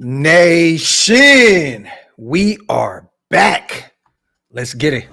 Nation, we are back. Let's get it.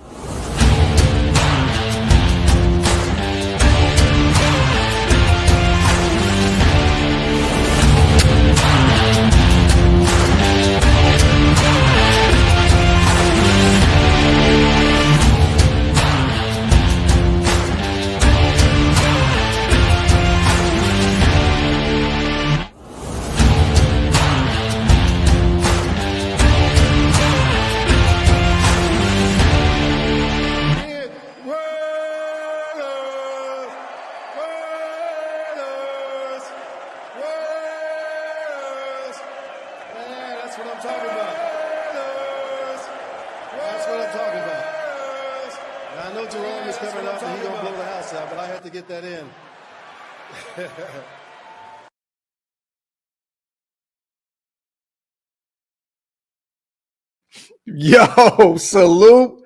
Yo, salute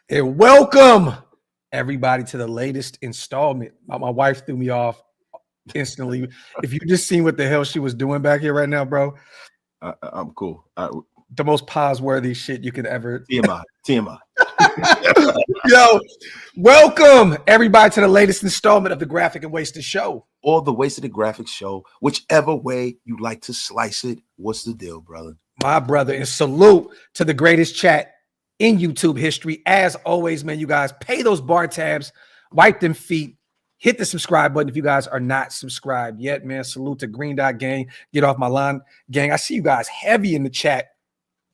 and welcome everybody to the latest installment. My wife threw me off instantly. If you just seen what the hell she was doing back here right now, bro. I'm cool. The most pause-worthy shit you could ever. TMI. Yo, welcome everybody to the latest installment of the Graphic and Wasted Show. Or the Wasted Graphic Show, whichever way you like to slice it. What's the deal, brother? My brother, and salute to the greatest chat in YouTube history. As always, man, you guys pay those bar tabs, wipe them feet, hit the subscribe button if you guys are not subscribed yet, man. Salute to Green Dot Gang, Get Off My Lawn Gang. I see you guys heavy in the chat.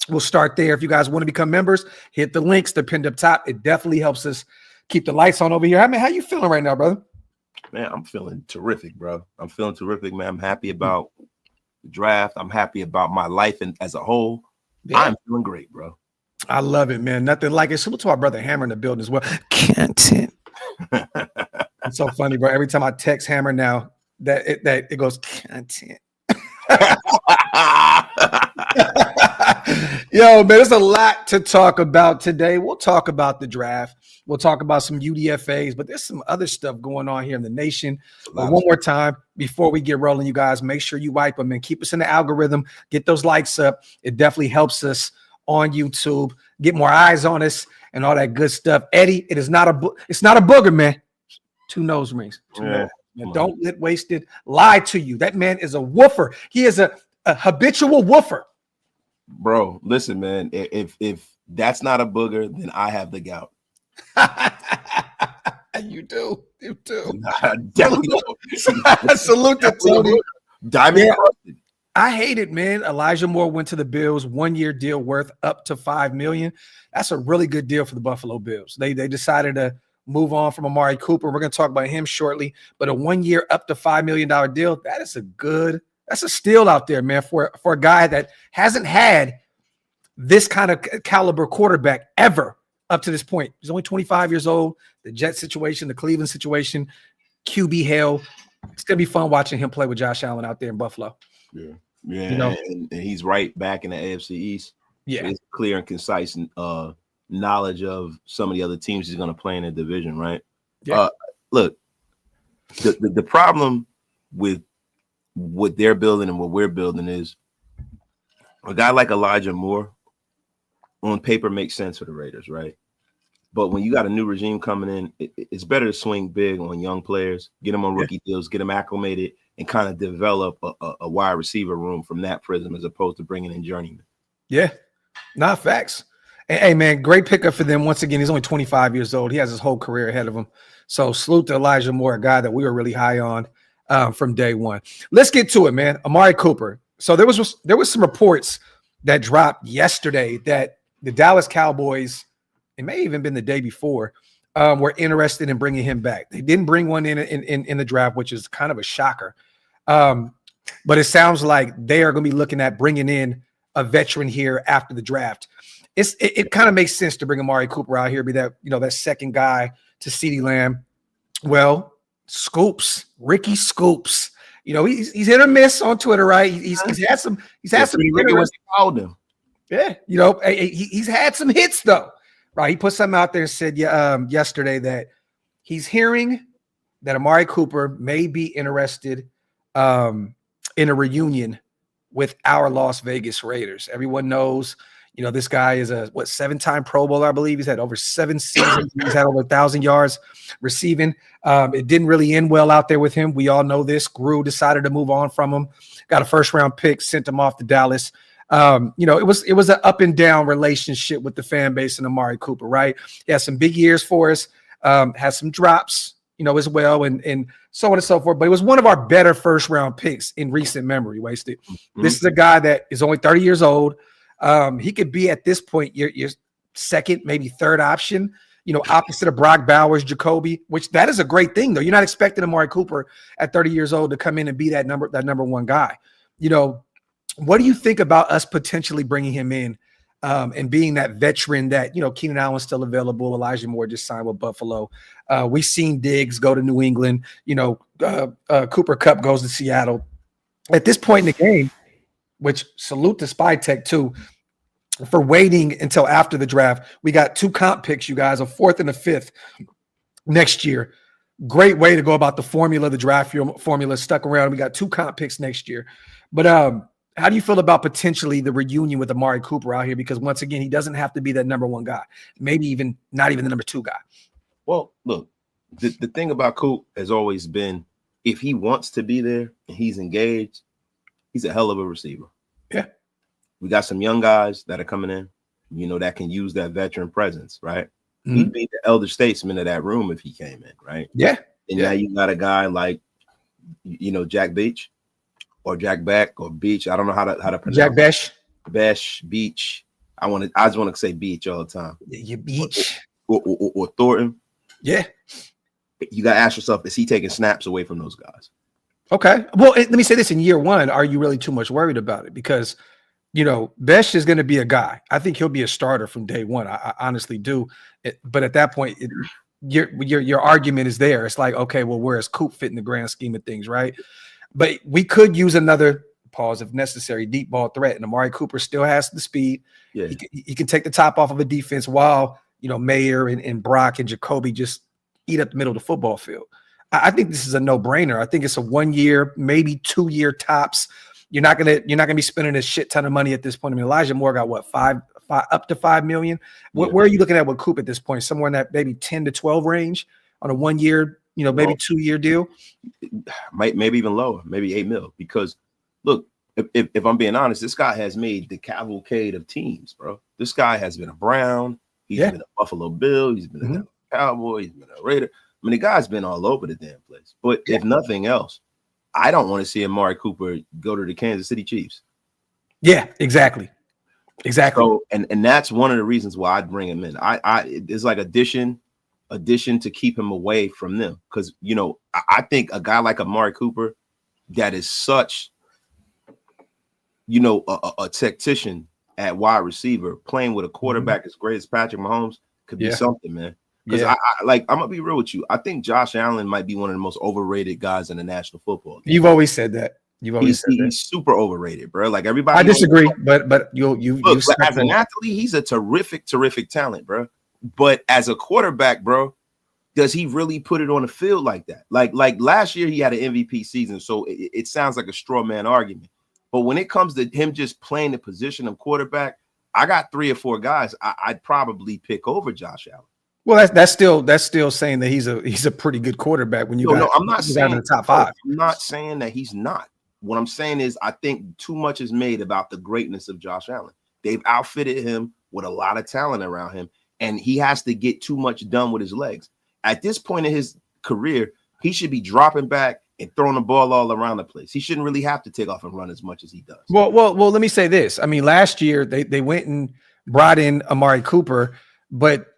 We'll start there. If you guys want to become members, hit the links. They're pinned up top. It definitely helps us keep the lights on over here. I mean, how you feeling right now, brother? Man, I'm feeling terrific, bro. I'm feeling terrific, man. I'm happy about the draft. I'm happy about my life and as a whole. Yeah. I'm feeling great, bro. I love it, man. Nothing like it. Salute to our brother Hammer in the building as well. Content. It's so funny, bro. Every time I text Hammer now, that it goes content. Yo, man, there's a lot to talk about today. We'll talk about the draft. We'll talk about some UDFAs, but there's some other stuff going on here in the nation. But one more time, before we get rolling, you guys, make sure you wipe them and keep us in the algorithm. Get those likes up. It definitely helps us on YouTube. Get more eyes on us and all that good stuff. Eddie, it's not a booger, man. Two nose rings. Don't let Wasted lie to you. That man is a woofer. He is a habitual woofer. Bro, listen, man. If that's not a booger, then I have the gout. You do. Definitely. Salute to Tony. Diamond. Yeah. I hate it, man. Elijah Moore went to the Bills, 1-year deal worth up to $5 million. That's a really good deal for the Buffalo Bills. They decided to move on from Amari Cooper. We're going to talk about him shortly, but a 1-year up to $5 million deal, that's a steal out there, man, for a guy that hasn't had this kind of caliber quarterback ever up to this point. He's only 25 years old. The Jet situation, the Cleveland situation, QB hell. It's going to be fun watching him play with Josh Allen out there in Buffalo. Yeah. And he's right back in the AFC East. Yeah. It's clear and concise knowledge of some of the other teams he's going to play in the division, right? Yeah. Look, the problem with what they're building and what we're building is a guy like Elijah Moore on paper makes sense for the Raiders, right? But when you got a new regime coming in, it's better to swing big on young players, get them on rookie deals, get them acclimated, and kind of develop a wide receiver room from that prism as opposed to bringing in journeymen. Yeah. Not facts. Hey, man, great pickup for them. Once again, he's only 25 years old. He has his whole career ahead of him. So salute to Elijah Moore, a guy that we were really high on from day one. Let's get to it, man. Amari Cooper. So there was some reports that dropped yesterday that the Dallas Cowboys, it may have even been the day before, were interested in bringing him back. They didn't bring one in the draft, which is kind of a shocker. But it sounds like they are going to be looking at bringing in a veteran here after the draft. It kind of makes sense to bring Amari Cooper out here, be that second guy to CeeDee Lamb. Well, Ricky Scoops. He's hit or miss on Twitter, right? He's had some. He's had some. Called him. Yeah, he's had some hits though, right? He put something out there and said yesterday that he's hearing that Amari Cooper may be interested in a reunion with our Las Vegas Raiders. Everyone knows, this guy is a 7-time Pro Bowler, I believe. He's had over 7 seasons. He's had over 1,000 yards receiving. It didn't really end well out there with him. We all know this. Grew decided to move on from him. Got a first-round pick, sent him off to Dallas. It was an up and down relationship with the fan base and Amari Cooper, right? He had some big years for us, had some drops, as well, and so on and so forth. But it was one of our better first-round picks in recent memory, Wasted. Mm-hmm. This is a guy that is only 30 years old. He could be at this point your second, maybe third option, opposite of Brock Bowers, Jacoby, which that is a great thing, though. You're not expecting Amari Cooper at 30 years old to come in and be that number one guy. What do you think about us potentially bringing him in and being that veteran that, Keenan Allen's still available. Elijah Moore just signed with Buffalo. We've seen Diggs go to New England. Cooper Kupp goes to Seattle. At this point in the game, which salute to Spy Tech too, for waiting until after the draft. We got 2 comp picks, you guys, a 4th and a 5th next year. Great way to go about the formula, the draft formula stuck around. We got 2 comp picks next year. But how do you feel about potentially the reunion with Amari Cooper out here? Because once again, he doesn't have to be that number 1 guy, maybe not even the number 2 guy. Well, look, the thing about Coop has always been, if he wants to be there and he's engaged, he's a hell of a receiver. Yeah. We got some young guys that are coming in, that can use that veteran presence, right? Mm-hmm. He'd be the elder statesman of that room if he came in, right? Yeah. And now you got a guy like, Jack Beach or Jack Beck or Beach. I don't know how to pronounce Jack Besh. Besh, Beach. I just want to say Beach all the time. You Beach. Or Thornton. Yeah. You got to ask yourself, is he taking snaps away from those guys? Okay. Well, let me say this. In year 1, are you really too much worried about it? Because, Besh is going to be a guy. I think he'll be a starter from day 1. I honestly do. But at that point, your argument is there. It's like, okay, well, where's Coop fit in the grand scheme of things, right? But we could use another, pause if necessary, deep ball threat. And Amari Cooper still has the speed. Yeah. He can take the top off of a defense while, Mayer and Brock and Jacoby just eat up the middle of the football field. I think this is a no-brainer. I think it's a 1-year, maybe 2-year tops. You're not gonna be spending a shit ton of money at this point. I mean, Elijah Moore got what, five up to $5 million. Yeah. Where are you looking at with Coop at this point? Somewhere in that maybe 10 to 12 range on a 1-year, maybe 2-year deal. Maybe even lower, maybe $8 million. Because look, if I'm being honest, this guy has made the cavalcade of teams, bro. This guy has been a Brown. He's been a Buffalo Bill. He's been a Cowboy. He's been a Raider. I mean, the guy's been all over the damn place. But if nothing else, I don't want to see Amari Cooper go to the Kansas City Chiefs. Yeah, exactly. So, and that's one of the reasons why I'd bring him in. It's like addition to keep him away from them. Because, I think a guy like Amari Cooper that is such, a tactician at wide receiver playing with a quarterback as great as Patrick Mahomes could be something, man. Because I'm gonna be real with you. I think Josh Allen might be one of the most overrated guys in the National Football League. You've always said that. He's super overrated, bro. Like everybody. I disagree, but you as an athlete, he's a terrific talent, bro. But as a quarterback, bro, does he really put it on the field like that? Like last year, he had an MVP season, so it sounds like a straw man argument. But when it comes to him just playing the position of quarterback, I got 3 or 4 guys I'd probably pick over Josh Allen. Well, that's still saying that he's a pretty good quarterback when you got I'm not saying in the top 5. I'm not saying that he's not. What I'm saying is I think too much is made about the greatness of Josh Allen. They've outfitted him with a lot of talent around him, and he has to get too much done with his legs. At this point in his career, he should be dropping back and throwing the ball all around the place. He shouldn't really have to take off and run as much as he does. Well, let me say this. I mean, last year they went and brought in Amari Cooper, but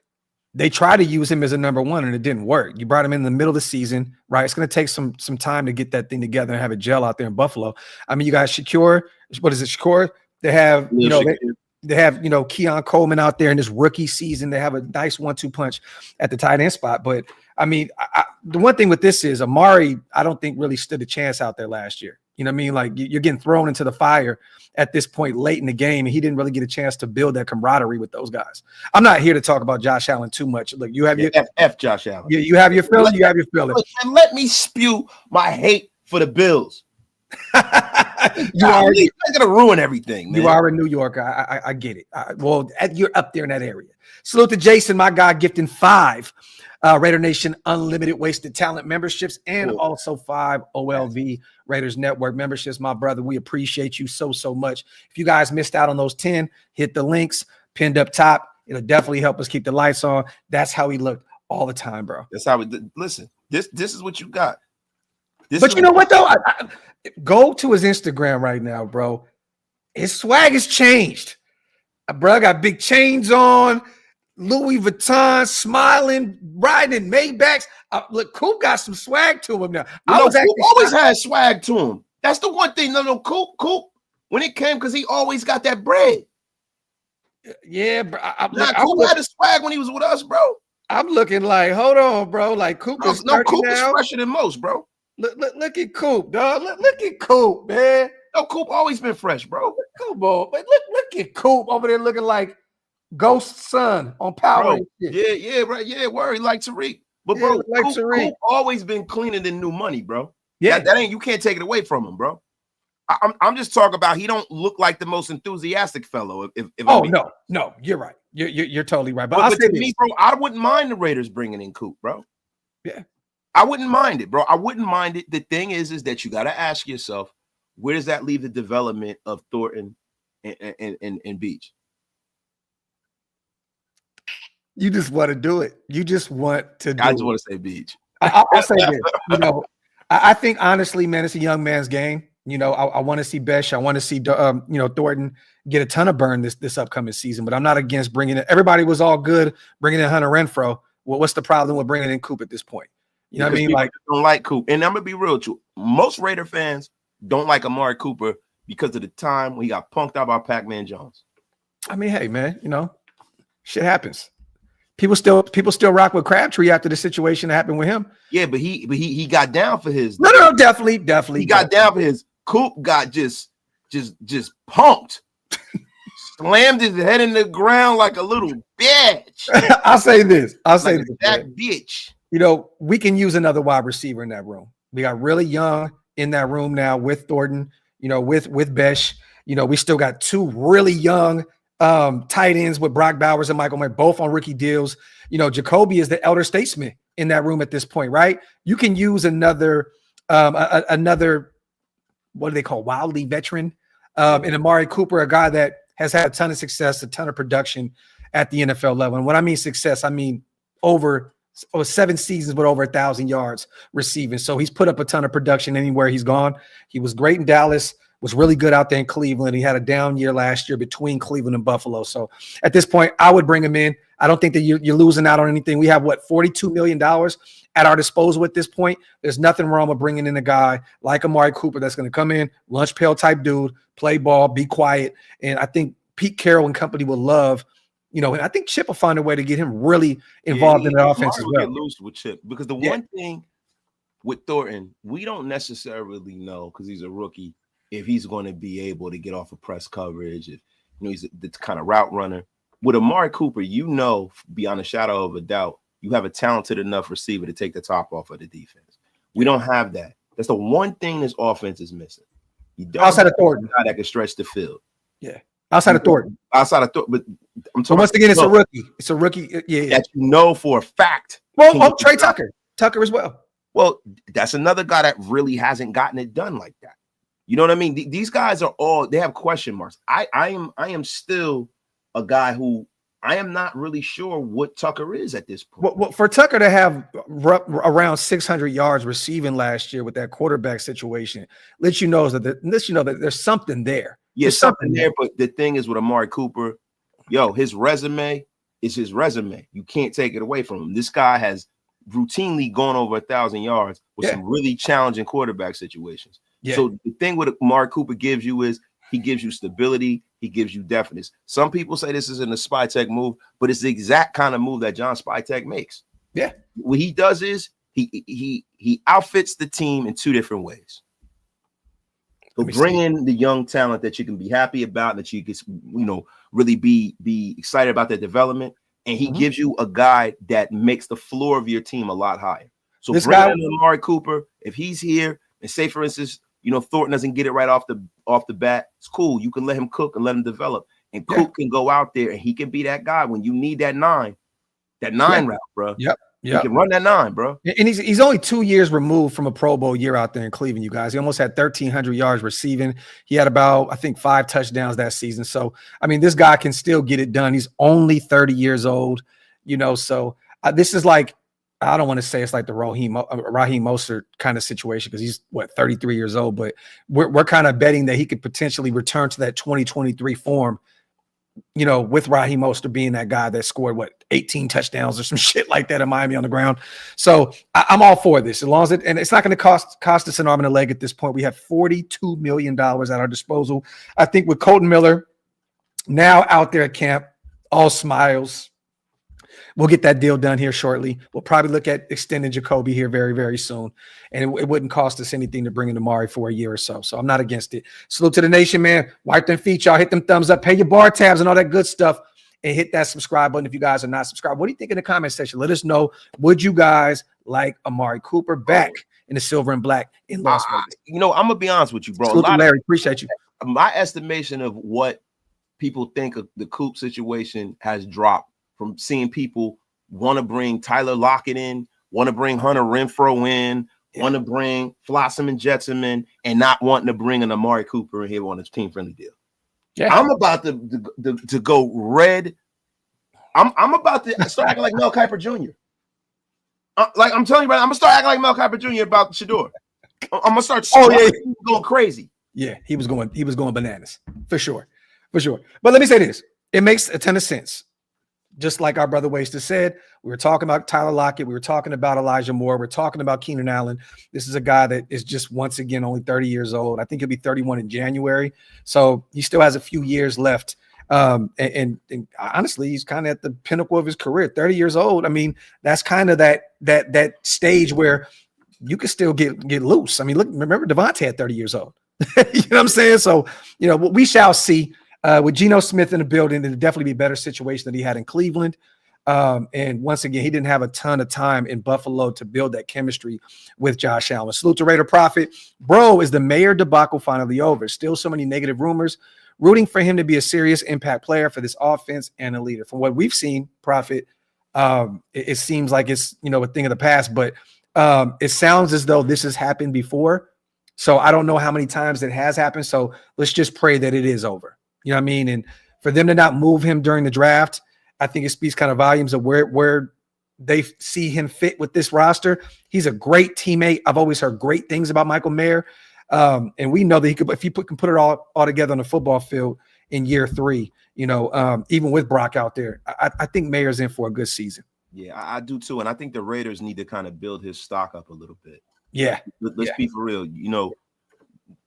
they tried to use him as a number 1 and it didn't work. You brought him in the middle of the season, right? It's going to take some time to get that thing together and have a gel out there in Buffalo. I mean, you got Shedeur. What is it, Shedeur? They have, they have, Keon Coleman out there in this rookie season. They have a nice 1-2 punch at the tight end spot. But I mean, the one thing with this is Amari, I don't think really stood a chance out there last year. You know what I mean? Like you're getting thrown into the fire at this point late in the game, and he didn't really get a chance to build that camaraderie with those guys. I'm not here to talk about Josh Allen too much. Look, you have your F Josh Allen. You have your feeling. You have your feeling. And let me spew my hate for the Bills. You are gonna ruin everything, man. You are in New York. I get it. Well, you're up there in that area. Salute to Jason, my guy, gifting 5 Raider Nation Unlimited Wasted Talent memberships and also 5 OLV Raiders Network memberships. My brother, we appreciate you so much. If you guys missed out on those 10, hit the links pinned up top. It'll definitely help us keep the lights on. That's how he looked all the time, bro. That's how we listen. This is what you got. But you know what though? Go to his Instagram right now, bro. His swag has changed. Bro, got big chains on, Louis Vuitton, smiling, riding in Maybachs. Look, Coop got some swag to him now. Coop always had swag to him. That's the one thing. No, Coop. When it came, because he always got that bread. Yeah, bro. Coop had a swag when he was with us, bro. I'm looking like, hold on, bro. Like Coop is Coop is fresher than most, bro. Look at Coop, dog. Look at Coop, man. No, Coop always been fresh, bro. Come on, but look at Coop over there looking like Ghost Son on Power. Yeah, right. Yeah, worry like Tariq. But bro, like Coop always been cleaner than new money, bro. Yeah, that ain't, you can't take it away from him, bro. I'm just talking about he don't look like the most enthusiastic fellow. No, you're right. You're totally right. But to me, bro, I wouldn't mind the Raiders bringing in Coop, bro. Yeah, I wouldn't mind it, bro. I wouldn't mind it. The thing is that you got to ask yourself, where does that leave the development of Thornton and Beach? You just want to do it. You just want to do it. I just want to say Beach. I'll say this. I think honestly, man, it's a young man's game. I want to see Besh. I want to see Thornton get a ton of burn this upcoming season. But I'm not against bringing it. Everybody was all good bringing in Hunter Renfrow. Well, what's the problem with bringing in Coop at this point? You know what I mean? Like, don't like Coop. And I'm gonna be real with you. Most Raider fans don't like Amari Cooper because of the time when he got punked out by Pac-Man Jones. I mean, hey, man, shit happens. People still rock with Crabtree after the situation that happened with him. Yeah, but he got down for his. No, definitely. He got down for his. Coop got just punked. Slammed his head in the ground like a little bitch. I'll say this. That bitch. We can use another wide receiver in that room. We got really young in that room now with Thornton, with Besh. We still got 2 really young tight ends with Brock Bowers and Michael May, both on rookie deals. Jacoby is the elder statesman in that room at this point, right? You can use another what do they call wildly veteran in Amari Cooper, a guy that has had a ton of success, a ton of production at the NFL level. And when I mean success, I mean over 7 seasons with over 1,000 yards receiving. So he's put up a ton of production anywhere he's gone. He was great in Dallas, was really good out there in Cleveland. He had a down year last year between Cleveland and Buffalo. So at this point, I would bring him in. I don't think that you're losing out on anything. We have $42 million at our disposal at this point. There's nothing wrong with bringing in a guy like Amari Cooper that's going to come in, lunch pail type dude, play ball, be quiet. And I think Pete Carroll and company will love, and I think Chip will find a way to get him really involved in the offense as well. Get loose with Chip because the one thing with Thornton, we don't necessarily know because he's a rookie if he's going to be able to get off of press coverage. If he's the kind of route runner. With Amari Cooper, beyond a shadow of a doubt, you have a talented enough receiver to take the top off of the defense. We don't have that. That's the one thing this offense is missing. You don't outside of Thornton, that can stretch the field. Yeah, outside of Thornton, but I'm talking. Once again, it's a rookie. It's a rookie. Yeah. That for a fact. Well, Trey Tucker as well. Well, that's another guy that really hasn't gotten it done like that. You know what I mean? These guys are they have question marks. I am still a guy who I am not really sure what Tucker is at this point. Well, for Tucker to have around 600 yards receiving last year with that quarterback situation, lets you know that there's something there. Yeah, there's something there. But the thing is with Amari Cooper, his resume is his resume. You can't take it away from him. This guy has routinely gone over 1,000 yards with some really challenging quarterback situations. Yeah. So the thing with Amari Cooper gives you is he gives you stability. He gives you definiteness. Some people say this isn't a Spytek move, but it's the exact kind of move that John Spytek makes. Yeah. What he does is he outfits the team in 2 different ways. So bring in the young talent that you can be happy about, that you can, really be excited about their development. And he gives you a guy that makes the floor of your team a lot higher. So bring in Amari Cooper. If he's here, and say, for instance, Thornton doesn't get it right off the bat. It's cool. You can let him cook and let him develop. And Coop can go out there and he can be that guy when you need that nine route, bro. Yep. He can run that 9, bro. And he's only 2 years removed from a Pro Bowl year out there in Cleveland, you guys. He almost had 1,300 yards receiving. He had about, I think, 5 touchdowns that season. So, I mean, this guy can still get it done. He's only 30 years old, so this is like, I don't want to say it's like the Raheem Mostert kind of situation because he's, 33 years old. But we're kind of betting that he could potentially return to that 2023 form, with Raheem Mostert being that guy that scored 18 touchdowns or some shit like that in Miami on the ground. So I'm all for this as long as and it's not going to cost us an arm and a leg at this point. We have $42 million at our disposal. I think with Colton Miller now out there at camp, all smiles. We'll get that deal done here shortly. We'll probably look at extending Jacoby here very, very soon. And it wouldn't cost us anything to bring in Amari for a year or so. So I'm not against it. Salute to the nation, man. Wipe them feet, y'all. Hit them thumbs up. Pay your bar tabs and all that good stuff. And hit that subscribe button if you guys are not subscribed. What do you think in the comment section? Let us know. Would you guys like Amari Cooper back in the silver and black in Las Vegas? I'm going to be honest with you, bro. Salute to Larry. Appreciate you. My estimation of what people think of the Coop situation has dropped from seeing people want to bring Tyler Lockett in, want to bring Hunter Renfrow in, want to bring Flossom and Jetsam in, and not wanting to bring an Amari Cooper in here on his team-friendly deal. Yeah. I'm about to go red. I'm about to start acting like Mel Kiper Jr. I'm telling you, right, I'm going to start acting like Mel Kiper Jr. about Shedeur. I'm going to start going crazy. Yeah, he was going bananas, for sure. But let me say this. It makes a ton of sense. Just like our brother Waster said, we were talking about Tyler Lockett. We were talking about Elijah Moore. We're talking about Keenan Allen. This is a guy that is just, once again, only 30 years old. I think he'll be 31 in January. So he still has a few years left. And honestly, he's kind of at the pinnacle of his career, 30 years old. I mean, that's kind of that stage where you can still get loose. I mean, look, remember Devontae at 30 years old. You know what I'm saying? So, we shall see. With Geno Smith in the building, it'll definitely be a better situation than he had in Cleveland. And once again, he didn't have a ton of time in Buffalo to build that chemistry with Josh Allen. Salute to Raider Prophet. Bro, is the Mayor debacle finally over? Still so many negative rumors. Rooting for him to be a serious impact player for this offense and a leader. From what we've seen, Prophet, it seems like it's, a thing of the past, but it sounds as though this has happened before. So I don't know how many times it has happened. So let's just pray that it is over. You know what I mean? And for them to not move him during the draft, I think it speaks kind of volumes of where they see him fit with this roster. He's a great teammate. I've always heard great things about Michael Mayer. And we know that he could, if he can put it all together on the football field in year 3, even with Brock out there, I think Mayer's in for a good season. Yeah, I do too. And I think the Raiders need to kind of build his stock up a little bit. Yeah. Let's be for real.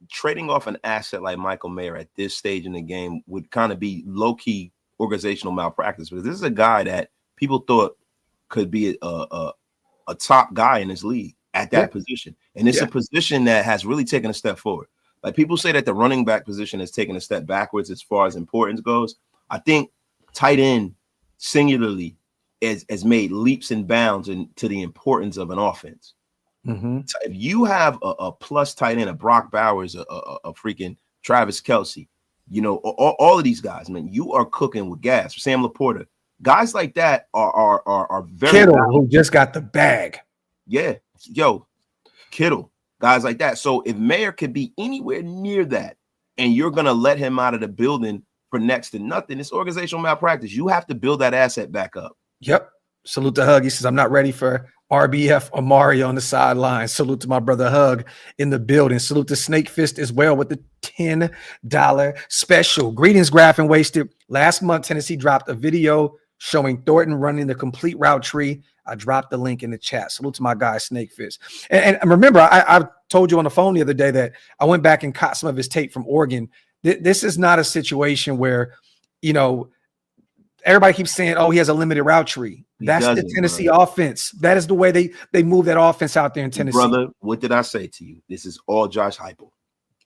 Trading off an asset like Michael Mayer at this stage in the game would kind of be low-key organizational malpractice, because this is a guy that people thought could be a top guy in this league at that position. And it's a position that has really taken a step forward. Like, people say that the running back position has taken a step backwards as far as importance goes. I think tight end singularly has made leaps and bounds into the importance of an offense. Mm-hmm. If you have a plus tight end, a Brock Bowers, a freaking Travis Kelce, all of these guys, man, you are cooking with gas. Sam Laporta, guys like that are very Kittle, who just got the bag. Yeah, Kittle, guys like that. So if Mayer could be anywhere near that, and you're gonna let him out of the building for next to nothing, it's organizational malpractice. You have to build that asset back up. Yep. Salute to Hug. He says, I'm not ready for RBF Amari on the sideline. Salute to my brother Hug in the building. Salute to Snake Fist as well with the $10 special. Greetings, Graphk and Wasted. Last month, Tennessee dropped a video showing Thornton running the complete route tree. I dropped the link in the chat. Salute to my guy, Snake Fist. And remember, I told you on the phone the other day that I went back and caught some of his tape from Oregon. This is not a situation where, everybody keeps saying, oh, he has a limited route tree. That's the Tennessee offense. That is the way they move that offense out there in Tennessee. Brother, what did I say to you? This is all Josh Heupel.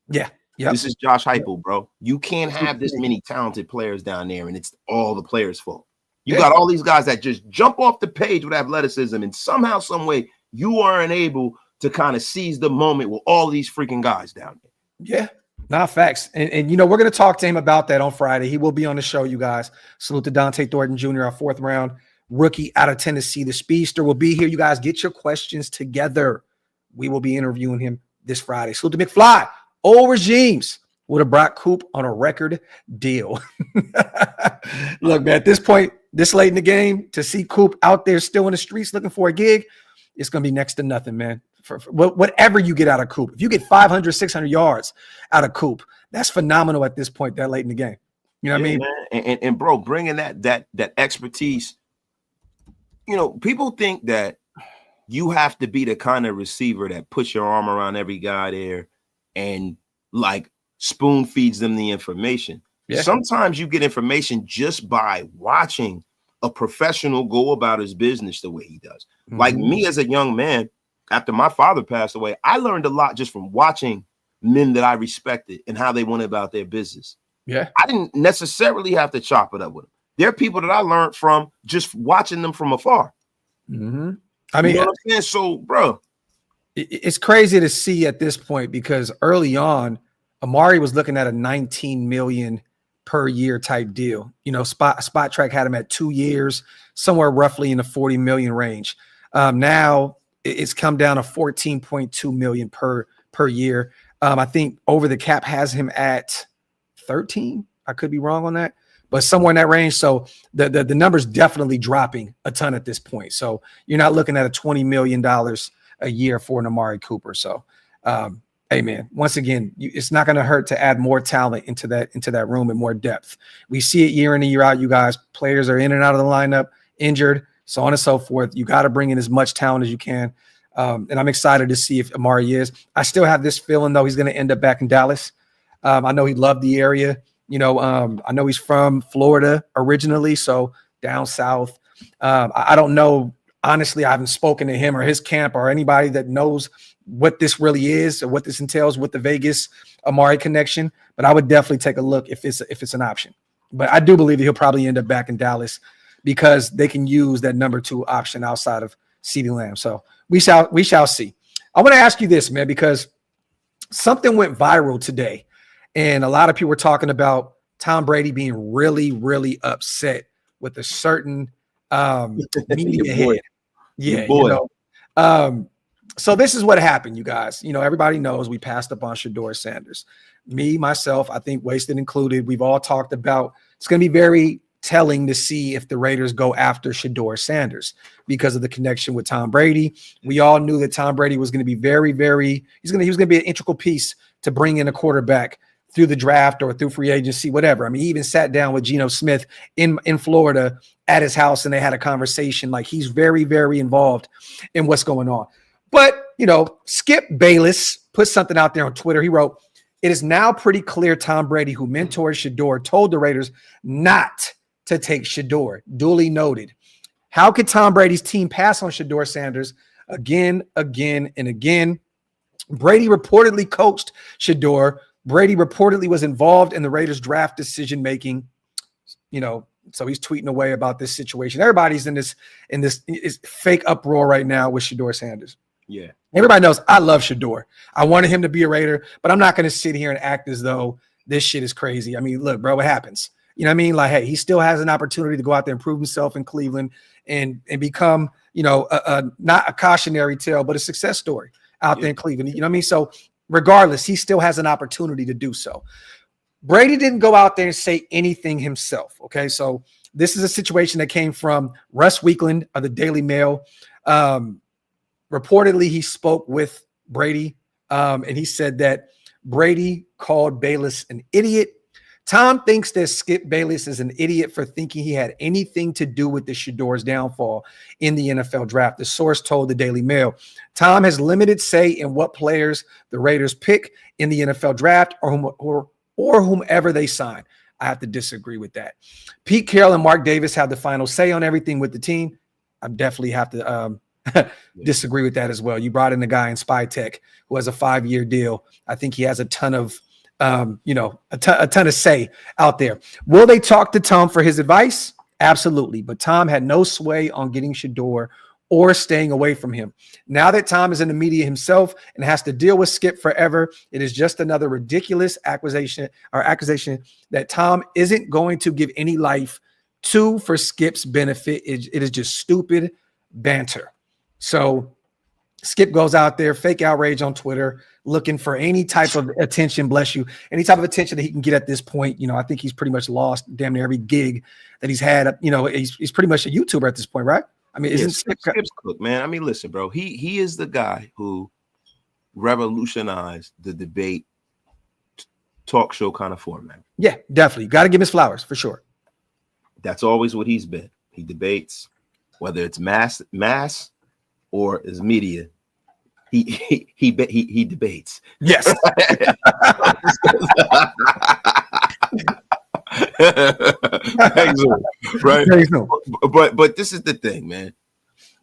Yeah. Yep. This is Josh Heupel, bro. You can't have this many talented players down there, and it's all the players' fault. You got all these guys that just jump off the page with athleticism, and somehow, some way, you aren't able to kind of seize the moment with all these freaking guys down there. Yeah, not facts. And you know, we're going to talk to him about that on Friday. He will be on the show, you guys. Salute to Dante Thornton Jr., our 4th round rookie out of Tennessee. The speedster will be here. You guys get your questions together. We will be interviewing him this Friday. Salute to McFly. Old regimes would have brought Coop on a record deal. Look, man, at this point, this late in the game, to see Coop out there still in the streets looking for a gig, it's going to be next to nothing, man. For whatever you get out of Coop, if you get 500, 600 yards out of Coop, that's phenomenal at this point, that late in the game. You know what I mean? And bro, bringing that expertise, you know, people think that you have to be the kind of receiver that puts your arm around every guy there and like spoon feeds them the information. Yeah. Sometimes you get information just by watching a professional go about his business the way he does. Mm-hmm. Like me as a young man, after my father passed away, I learned a lot just from watching men that I respected and how they went about their business. Yeah. I didn't necessarily have to chop it up with them. There are people that I learned from just watching them from afar. Mm-hmm. I mean, you know what I'm saying? So, bro, it's crazy to see at this point because early on, Amari was looking at a 19 million per year type deal. You know, Spot Track had him at 2 years, somewhere roughly in the 40 million range. Now it's come down to 14.2 million per year. I think Over the Cap has him at 13. I could be wrong on that, but somewhere in that range. So the number's definitely dropping a ton at this point. So you're not looking at a $20 million a year for an Amari Cooper. So, hey man, once again, it's not going to hurt to add more talent into that room and more depth. We see it year in and year out. You guys, players are in and out of the lineup, injured, so on and so forth. You got to bring in as much talent as you can. And I'm excited to see if Amari is. I still have this feeling, though, he's going to end up back in Dallas. I know he loved the area. You know, I know he's from Florida originally, so down south. I don't know. Honestly, I haven't spoken to him or his camp or anybody that knows what this really is or what this entails with the Vegas Amari connection. But I would definitely take a look if it's an option. But I do believe that he'll probably end up back in Dallas because they can use that number 2 option outside of CeeDee Lamb. So we shall see. I want to ask you this, man, because something went viral today, and a lot of people were talking about Tom Brady being really, really upset with a certain media head. Yeah, you know. So this is what happened, you guys. You know, everybody knows we passed up on Shedeur Sanders. Me, myself, I think Wasted included. We've all talked about it's going to be very telling to see if the Raiders go after Shedeur Sanders because of the connection with Tom Brady. We all knew that Tom Brady was going to be very, very he was going to be an integral piece to bring in a quarterback through the draft or through free agency, whatever. I mean, he even sat down with Geno Smith in Florida at his house and they had a conversation. Like, he's very, very involved in what's going on. But, you know, Skip Bayless put something out there on Twitter. He wrote, "It is now pretty clear Tom Brady, who mentored Shedeur, told the Raiders not to take Shedeur. Duly noted. How could Tom Brady's team pass on Shedeur Sanders again, and again? Brady reportedly coached Shedeur. Brady reportedly was involved in the Raiders draft decision-making." You know, so he's tweeting away about this situation. Everybody's in this fake uproar right now with Shedeur Sanders. Yeah. Everybody knows I love Shedeur. I wanted him to be a Raider, but I'm not going to sit here and act as though this shit is crazy. I mean, look, bro, what happens? You know what I mean? Like, hey, he still has an opportunity to go out there and prove himself in Cleveland and become, you know, not a cautionary tale, but a success story out there in Cleveland. You know what I mean? So regardless, he still has an opportunity to do so. Brady didn't go out there and say anything himself. Okay. So this is a situation that came from Russ Weekland of the Daily Mail. Reportedly, he spoke with Brady, and he said that Brady called Bayless an idiot. Tom thinks that Skip Bayless is an idiot for thinking he had anything to do with the Shedeur's downfall in the NFL draft. The source told the Daily Mail, Tom has limited say in what players the Raiders pick in the NFL draft or whomever they sign. I have to disagree with that. Pete Carroll and Mark Davis have the final say on everything with the team. I definitely have to disagree with that as well. You brought in a guy in Spy Tech who has a 5-year deal. I think he has a ton of a ton of say out there. Will they talk to Tom for his advice? Absolutely. But Tom had no sway on getting Shedeur or staying away from him. Now that Tom is in the media himself and has to deal with Skip forever, it is just another ridiculous accusation that Tom isn't going to give any life to for Skip's benefit. It is just stupid banter. So Skip goes out there, fake outrage on Twitter, looking for any type of attention, bless you, any type of attention that he can get at this point. I think he's pretty much lost damn near every gig that he's had. He's pretty much a YouTuber at this point, right? I mean, isn't Skip's cook, man? I mean, listen, bro, he is the guy who revolutionized the debate talk show kind of format. Yeah, definitely. Got to give him his flowers for sure. That's always what he's been. He debates, whether it's mass or is media. He debates. Yes. Right. But this is the thing, man.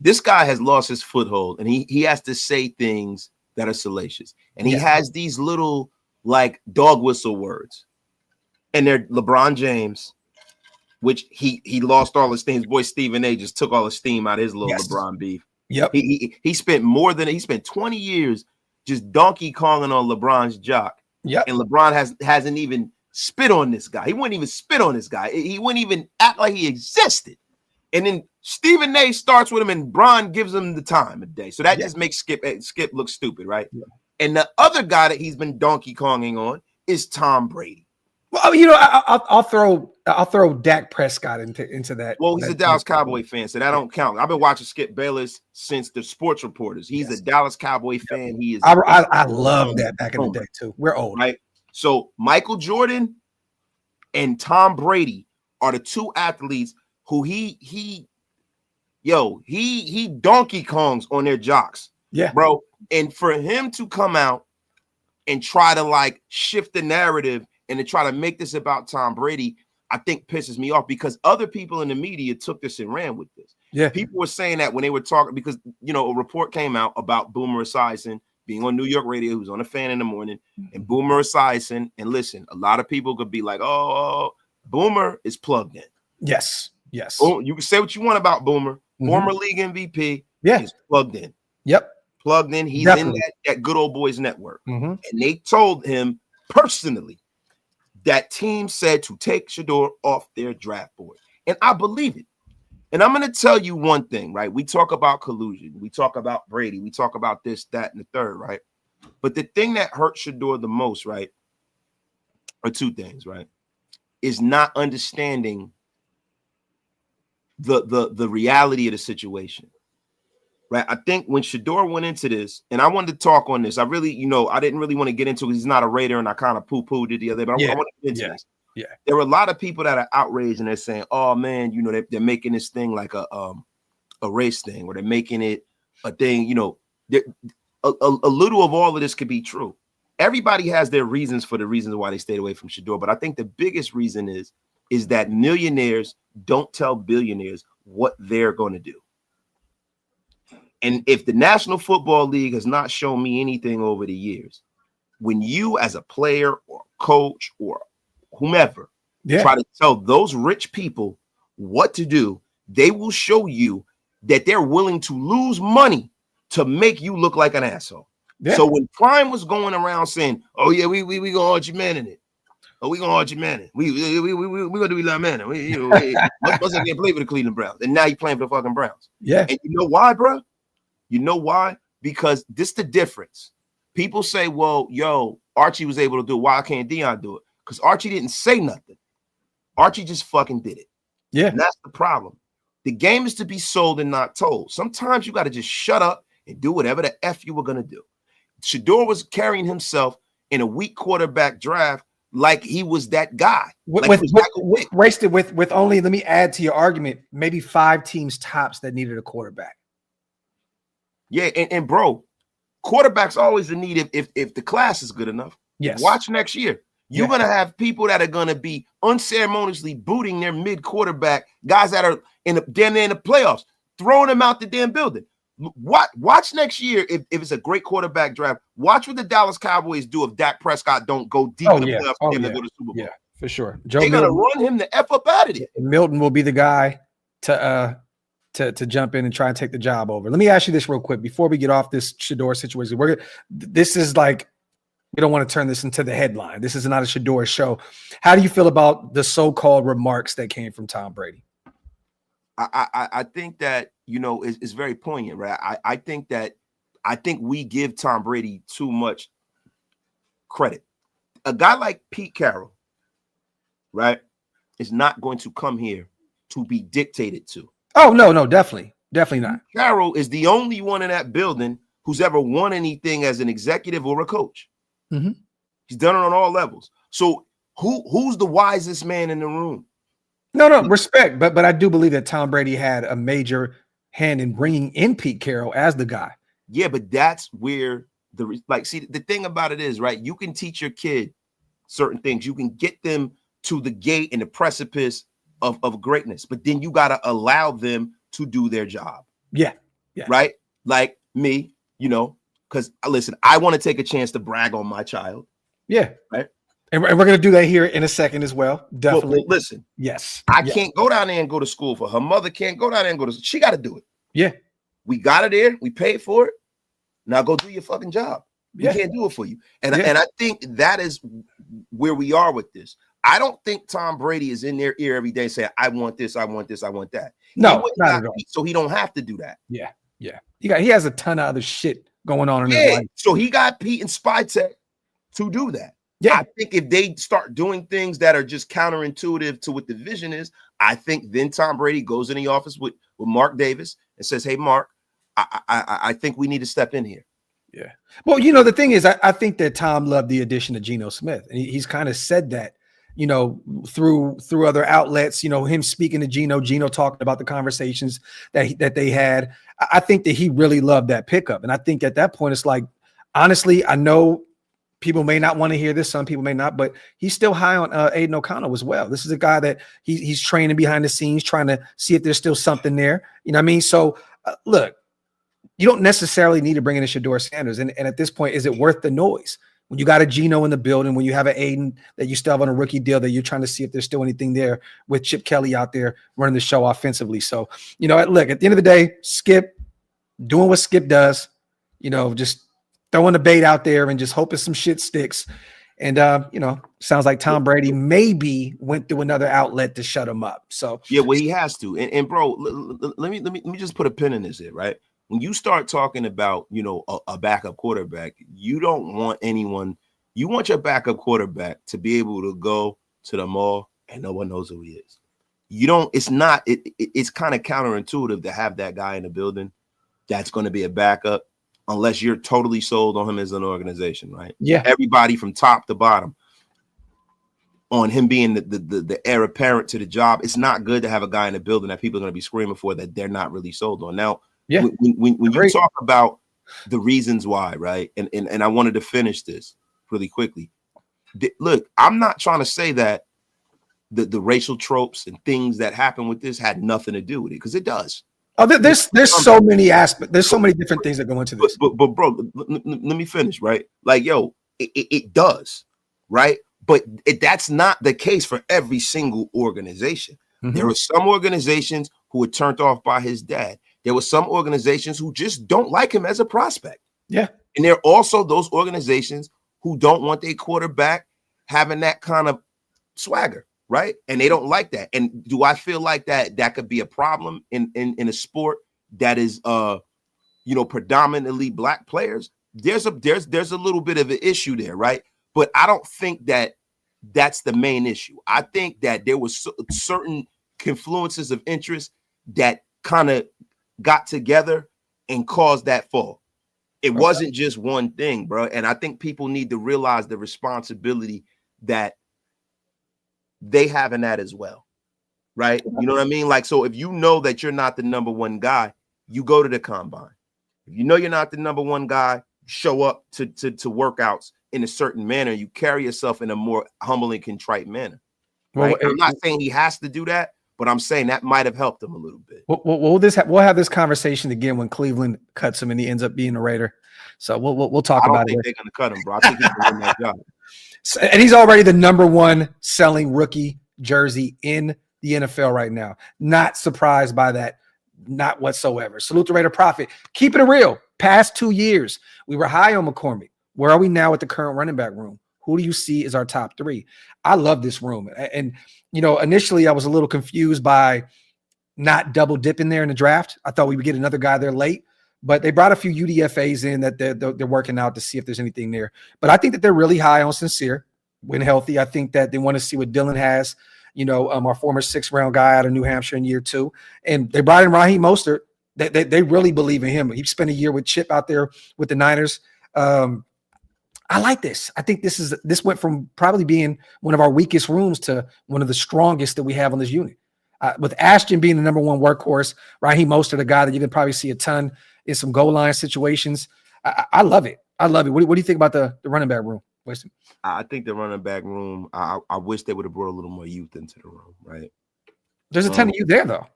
This guy has lost his foothold, and he has to say things that are salacious, and he has these little like dog whistle words, and they're LeBron James, which he lost all his steam. His boy Stephen A just took all the steam out of his little LeBron beef. Yep. He spent 20 years just Donkey Konging on LeBron's jock. Yep. And LeBron hasn't even spit on this guy. He wouldn't even spit on this guy. He wouldn't even act like he existed. And then Stephen A starts with him, and Bron gives him the time of day. So that just makes Skip look stupid, right? Yeah. And the other guy that he's been Donkey Konging on is Tom Brady. Well, I'll throw Dak Prescott into that. Well, he's a Dallas Cowboy fan, so that don't count. I've been watching Skip Bayless since the Sports Reporters. He's a Dallas Cowboy fan. He is. I love that back in the day too. We're old, right? So Michael Jordan and Tom Brady are the two athletes who he Donkey Kongs on their jocks, bro. And for him to come out and try to like shift the narrative and to try to make this about Tom Brady, I think pisses me off, because other people in the media took this and ran with this. Yeah, people were saying that when they were talking, because a report came out about Boomer Esiason being on New York radio, who was on a Fan in the Morning, and Boomer Esiason. And listen, a lot of people could be like, "Oh, Boomer is plugged in." Yes. You can say what you want about Boomer, former league MVP. Yeah, he's plugged in. Yep, plugged in. He's in that good old boys network, and they told him personally that team said to take Shedeur off their draft board. And I believe it. And I'm going to tell you one thing, right? We talk about collusion. We talk about Brady. We talk about this, that, and the third, right? But the thing that hurt Shedeur the most, right, are two things, right, is not understanding the reality of the situation, right? I think when Shedeur went into this, and I wanted to talk on this, I really, I didn't really want to get into it because he's not a Raider, and I kind of poo-pooed it the other day, but I want to get into this. Yeah. There were a lot of people that are outraged, and they're saying, oh, man, they're making this thing like a race thing, or they're making it a thing, a little of all of this could be true. Everybody has their reasons for the reasons why they stayed away from Shedeur, but I think the biggest reason is that millionaires don't tell billionaires what they're going to do. And if the National Football League has not shown me anything over the years, when you as a player or coach or whomever try to tell those rich people what to do, they will show you that they're willing to lose money to make you look like an asshole. Yeah. So when Prime was going around saying, "Oh yeah, we gonna hold your man in it. Oh, we gonna hold your man in. We gonna do like man. Must get play for the Cleveland Browns, and now you're playing for the fucking Browns." Yeah, and you know why, bro? You know why? Because this the difference. People say, "Well, Archie was able to do it. Why can't Dion do it?" Because Archie didn't say nothing. Archie just fucking did it. Yeah, and that's the problem. The game is to be sold and not told. Sometimes you got to just shut up and do whatever the F you were gonna do. Shedeur was carrying himself in a weak quarterback draft like he was that guy. With only, let me add to your argument, maybe 5 teams tops that needed a quarterback. Yeah, and bro, quarterback's always a need if the class is good enough. Yes. Watch next year. You're gonna have people that are gonna be unceremoniously booting their mid quarterback, guys that are in the playoffs, throwing them out the damn building. Watch next year if it's a great quarterback draft. Watch what the Dallas Cowboys do if Dak Prescott don't go deep in the playoffs and go to the Super Bowl. Yeah, for sure. They're gonna run him the F up out of it. Milton will be the guy to to jump in and try and take the job over. Let me ask you this real quick before we get off this Shedeur situation. This is like, we don't want to turn this into the headline. This is not a Shedeur show. How do you feel about the so-called remarks that came from Tom Brady? I think that, it's very poignant, right? I think we give Tom Brady too much credit. A guy like Pete Carroll, right, is not going to come here to be dictated to. Oh, no, definitely not. Carroll is the only one in that building who's ever won anything as an executive or a coach. Mm-hmm. He's done it on all levels. So who's the wisest man in the room? No, respect, but I do believe that Tom Brady had a major hand in bringing in Pete Carroll as the guy. Yeah, but that's where the thing about it is, right? You can teach your kid certain things. You can get them to the gate and the precipice of greatness, but then you got to allow them to do their job. Yeah. Right? Like me, because listen, I want to take a chance to brag on my child. Yeah. Right. And we're going to do that here in a second as well. Definitely. Well, listen. Yes. I can't go down there and go to school for her. Mother can't go down there and go to school. She got to do it. Yeah. We got it there. We paid for it. Now go do your fucking job. We can't do it for you. And I think that is where we are with this. I don't think Tom Brady is in their ear every day saying, I want this, I want this, I want that. No, not at all. So he don't have to do that. Yeah. He has a ton of other shit going on in his life. So he got Pete and Spytech to do that. Yeah. I think if they start doing things that are just counterintuitive to what the vision is, I think then Tom Brady goes in the office with Mark Davis and says, hey, Mark, I think we need to step in here. Yeah. Well, the thing is, I think that Tom loved the addition of Geno Smith. And he's kind of said that, through other outlets, him speaking to Geno talking about the conversations that they had. I think that he really loved that pickup. And I think at that point, it's like, honestly, I know people may not want to hear this. Some people may not, but he's still high on Aiden O'Connell as well. This is a guy that he's training behind the scenes, trying to see if there's still something there. You know what I mean? So look, you don't necessarily need to bring in a Shedeur Sanders. And at this point, is it worth the noise? When you got a Geno in the building, when you have an Aiden that you still have on a rookie deal that you're trying to see if there's still anything there with Chip Kelly out there running the show offensively. So, look, at the end of the day, Skip doing what Skip does, just throwing the bait out there and just hoping some shit sticks. And, sounds like Tom Brady maybe went through another outlet to shut him up. So, yeah, well, he has to. And bro, let me just put a pin in this here, right? When you start talking about, a backup quarterback, you don't want anyone. You want your backup quarterback to be able to go to the mall and no one knows who he is. You don't. It's not. It's kind of counterintuitive to have that guy in the building that's going to be a backup unless you're totally sold on him as an organization, right? Yeah. Everybody from top to bottom on him being the heir apparent to the job. It's not good to have a guy in the building that people are going to be screaming for that they're not really sold on. Now, yeah. When you talk about the reasons why, right? And I wanted to finish this really quickly. Look, I'm not trying to say that the racial tropes and things that happen with this had nothing to do with it, because it does. Oh, there's so many aspects. There's so many different things that go into this. But bro, let me finish, right? Like, yo, it does, right? But that's not the case for every single organization. Mm-hmm. There are some organizations who were turned off by his dad. There were some organizations who just don't like him as a prospect. Yeah. And there are also those organizations who don't want their quarterback having that kind of swagger, right? And they don't like that. And do I feel like that could be a problem in a sport that is predominantly black players? There's a little bit of an issue there, right? But I don't think that that's the main issue. I think that there was certain confluences of interest that kind of got together and caused that fall. It wasn't just one thing, bro. And I think people need to realize the responsibility that they have in that as well, right? You know what I mean? Like, so if you know that you're not the number one guy, you go to the combine. If you know you're not the number one guy, show up to workouts in a certain manner. You carry yourself in a more humble and contrite manner. Right? Well, I'm not saying he has to do that, but I'm saying that might have helped him a little bit. We'll have this conversation again when Cleveland cuts him and he ends up being a Raider. So we'll talk about it. I don't think they're going to cut him, bro. I think he's going to win that job. And he's already the number one selling rookie jersey in the NFL right now. Not surprised by that. Not whatsoever. Salute the Raider Prophet. Keeping it real. Past 2 years, we were high on McCormick. Where are we now at the current running back room? Who do you see as our top three? I love this room. And, initially I was a little confused by not double dipping there in the draft. I thought we would get another guy there late, but they brought a few UDFAs in that they're working out to see if there's anything there. But I think that they're really high on Sincere when healthy. I think that they want to see what Dylan has, our former 6th-round guy out of New Hampshire in year 2. And they brought in Raheem Mostert. They really believe in him. He spent a year with Chip out there with the Niners. I like this. I think this went from probably being one of our weakest rooms to one of the strongest that we have on this unit. With Ashton being the number one workhorse, Raheem Mostert, a guy that you can probably see a ton in some goal line situations. I love it. I love it. What do you think about the running back room, Winston? I think the running back room, I wish they would have brought a little more youth into the room, right? There's a ton of youth there, though.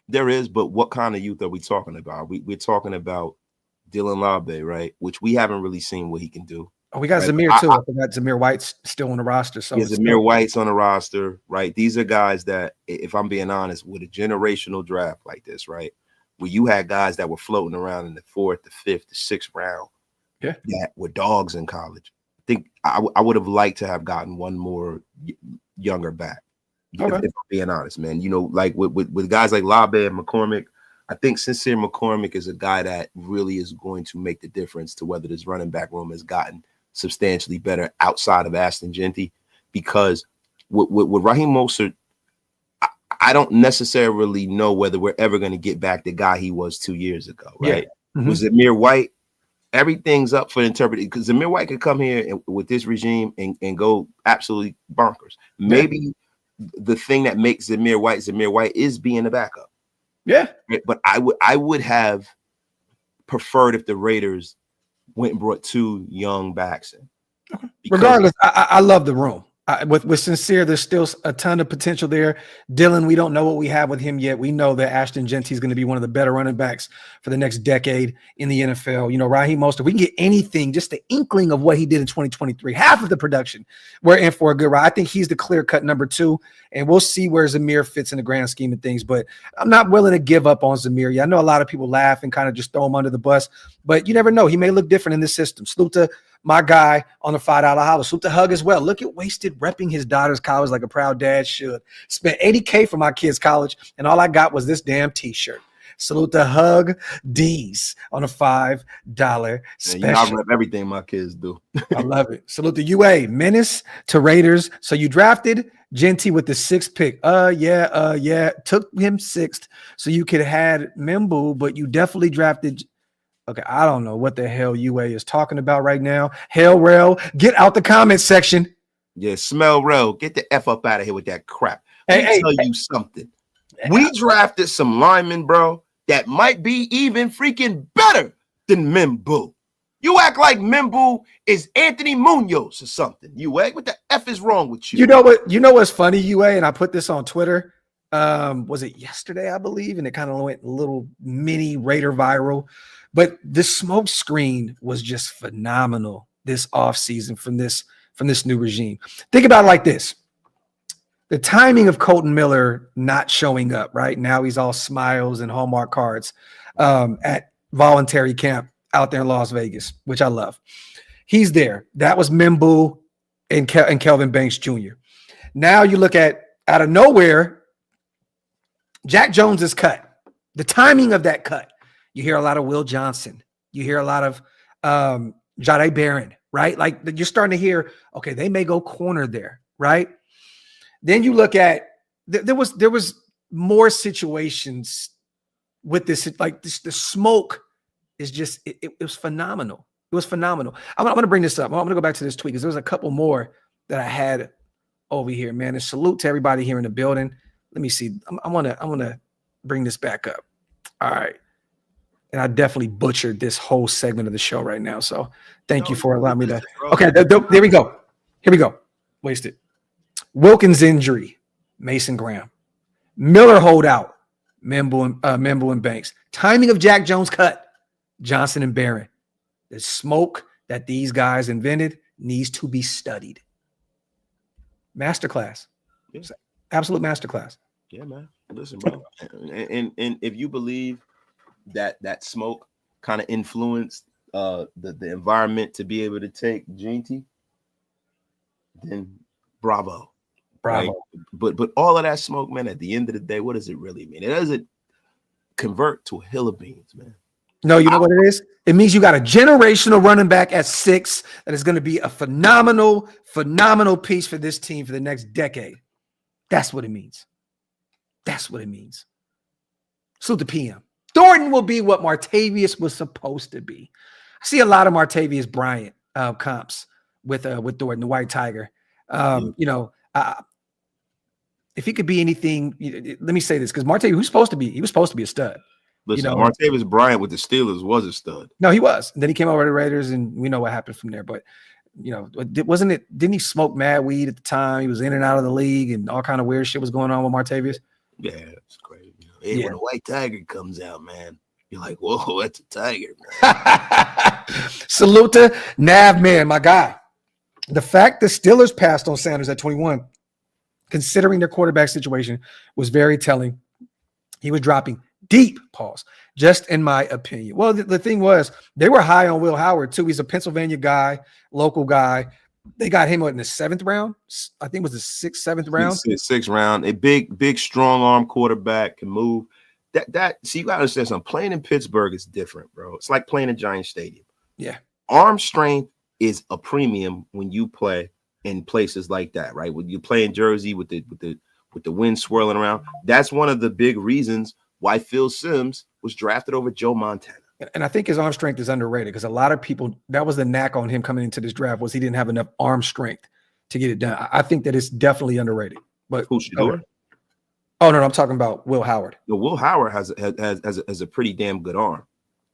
There is, but what kind of youth are we talking about? We're talking about Dylan Labe, right? Which we haven't really seen what he can do. Oh, we got right? Zamir, too. I forgot Zamir White's still on the roster. So yeah, Zamir White's on the roster, right? These are guys that, if I'm being honest, with a generational draft like this, right, where you had guys that were floating around in the 4th, the 5th, the 6th round, that were dogs in college. I think I would have liked to have gotten one more younger back. Okay. If I'm being honest, man, like with guys like Labe and McCormick, I think Sincere McCormick is a guy that really is going to make the difference to whether this running back room has gotten substantially better outside of Ashton Genty, because with Raheem Mostert, I don't necessarily know whether we're ever going to get back the guy he was 2 years ago, right? Yeah. Mm-hmm. With Zamir White, everything's up for interpretation, because Zamir White could come here with this regime and go absolutely bonkers. Maybe the thing that makes Zamir White is being a backup. Yeah. But I would have preferred if the Raiders went and brought 2 young backs in. Okay. Regardless, I love the room. With Sincere, there's still a ton of potential there. Dylan, we don't know what we have with him yet. We know that Ashton Genty is going to be one of the better running backs for the next decade in the NFL. Raheem Mostert, we can get anything, just the inkling of what he did in 2023, half of the production. We're in for a good ride. I think he's the clear-cut number 2, and we'll see where Zamir fits in the grand scheme of things. But I'm not willing to give up on Zamir. I know a lot of people laugh and kind of just throw him under the bus, but you never know. He may look different in this system. Salute to my guy on the $5 holler. Salute to Hug as well. Look at Wasted repping his daughter's college like a proud dad should. Spent $80K for my kid's college, and all I got was this damn T-shirt. Salute to Hug D's on a $5 special. I rep everything my kids do. I love it. Salute to UA. Menace to Raiders. So you drafted Genty with the 6th pick. Yeah. Took him 6th so you could have had Membu, but you definitely drafted. Okay, I don't know what the hell UA is talking about right now. Hell, Rel, get out the comment section. Yeah, smell Rel. Get the F up out of here with that crap. Let me tell you something. We drafted some linemen, bro, that might be even freaking better than Membu. You act like Membu is Anthony Munoz or something. UA, what the F is wrong with you? You know what's funny, UA, and I put this on Twitter. Was it yesterday, I believe? And it kind of went a little mini Raider viral. But the smoke screen was just phenomenal this offseason from this new regime. Think about it like this. The timing of Colton Miller not showing up, right? Now he's all smiles and Hallmark cards at voluntary camp out there in Las Vegas, which I love. He's there. That was Membu and Kelvin Banks Jr. Now you look at, out of nowhere, Jack Jones is cut. The timing of that cut. You hear a lot of Will Johnson. You hear a lot of Jahdae Barron, right? Like you're starting to hear, okay, they may go corner there, right? Then you look at there was more situations with this, like this. The smoke is just it was phenomenal. It was phenomenal. I'm going to bring this up. I'm going to go back to this tweet because there was a couple more that I had over here, man. And salute to everybody here in the building. Let me see. I want to bring this back up. All right. And I definitely butchered this whole segment of the show right now. So thank you for allowing me to. Okay, there we go. Here we go. Wasted. Wilkins injury, Mason Graham. Miller holdout, Membu and Banks. Timing of Jack Jones cut, Johnson and Barron. The smoke that these guys invented needs to be studied. Masterclass. Absolute masterclass. Yeah, man. Listen, bro. And if you believe that smoke kind of influenced the environment to be able to take Jinty, then bravo. Right. Bravo. But all of that smoke, man, at the end of the day, what does it really mean? It doesn't convert to a hill of beans, man. No, you know what it is? It means you got a generational running back at 6 that is going to be a phenomenal piece for this team for the next decade. That's what it means. That's what it means. Salute the PM. Thornton will be what Martavius was supposed to be. I see a lot of Martavius Bryant comps with Thornton, the White Tiger. You know, if he could be anything, let me say this, because Martavius, he was supposed to be a stud. Listen, you know, Martavius Bryant with the Steelers was a stud. No, he was. And then he came over to the Raiders, and we know what happened from there. But you know, didn't he smoke mad weed at the time? He was in and out of the league, and all kind of weird shit was going on with Martavius. Yeah, it's crazy. Hey, when a white tiger comes out, man, you're like, whoa, that's a tiger, man. Salute to Nav, man, my guy. The fact the Steelers passed on Sanders at 21, considering their quarterback situation, was very telling. He was dropping deep, pause, just in my opinion. Well, the thing was, they were high on Will Howard, too. He's a Pennsylvania guy, local guy. They got him in the 7th round. I think it was the 6th, 7th round. 6th round. A big, strong arm quarterback, can move. See, you got to understand something. Playing in Pittsburgh is different, bro. It's like playing in Giant Stadium. Yeah. Arm strength is a premium when you play in places like that, right? When you play in Jersey with the wind swirling around. That's one of the big reasons why Phil Simms was drafted over Joe Montana. And I think his arm strength is underrated because a lot of people, that was the knack on him coming into this draft, was he didn't have enough arm strength to get it done. I think that it's definitely underrated. But who Shedeur? Oh no, I'm talking about Will Howard. No, Will Howard has a pretty damn good arm.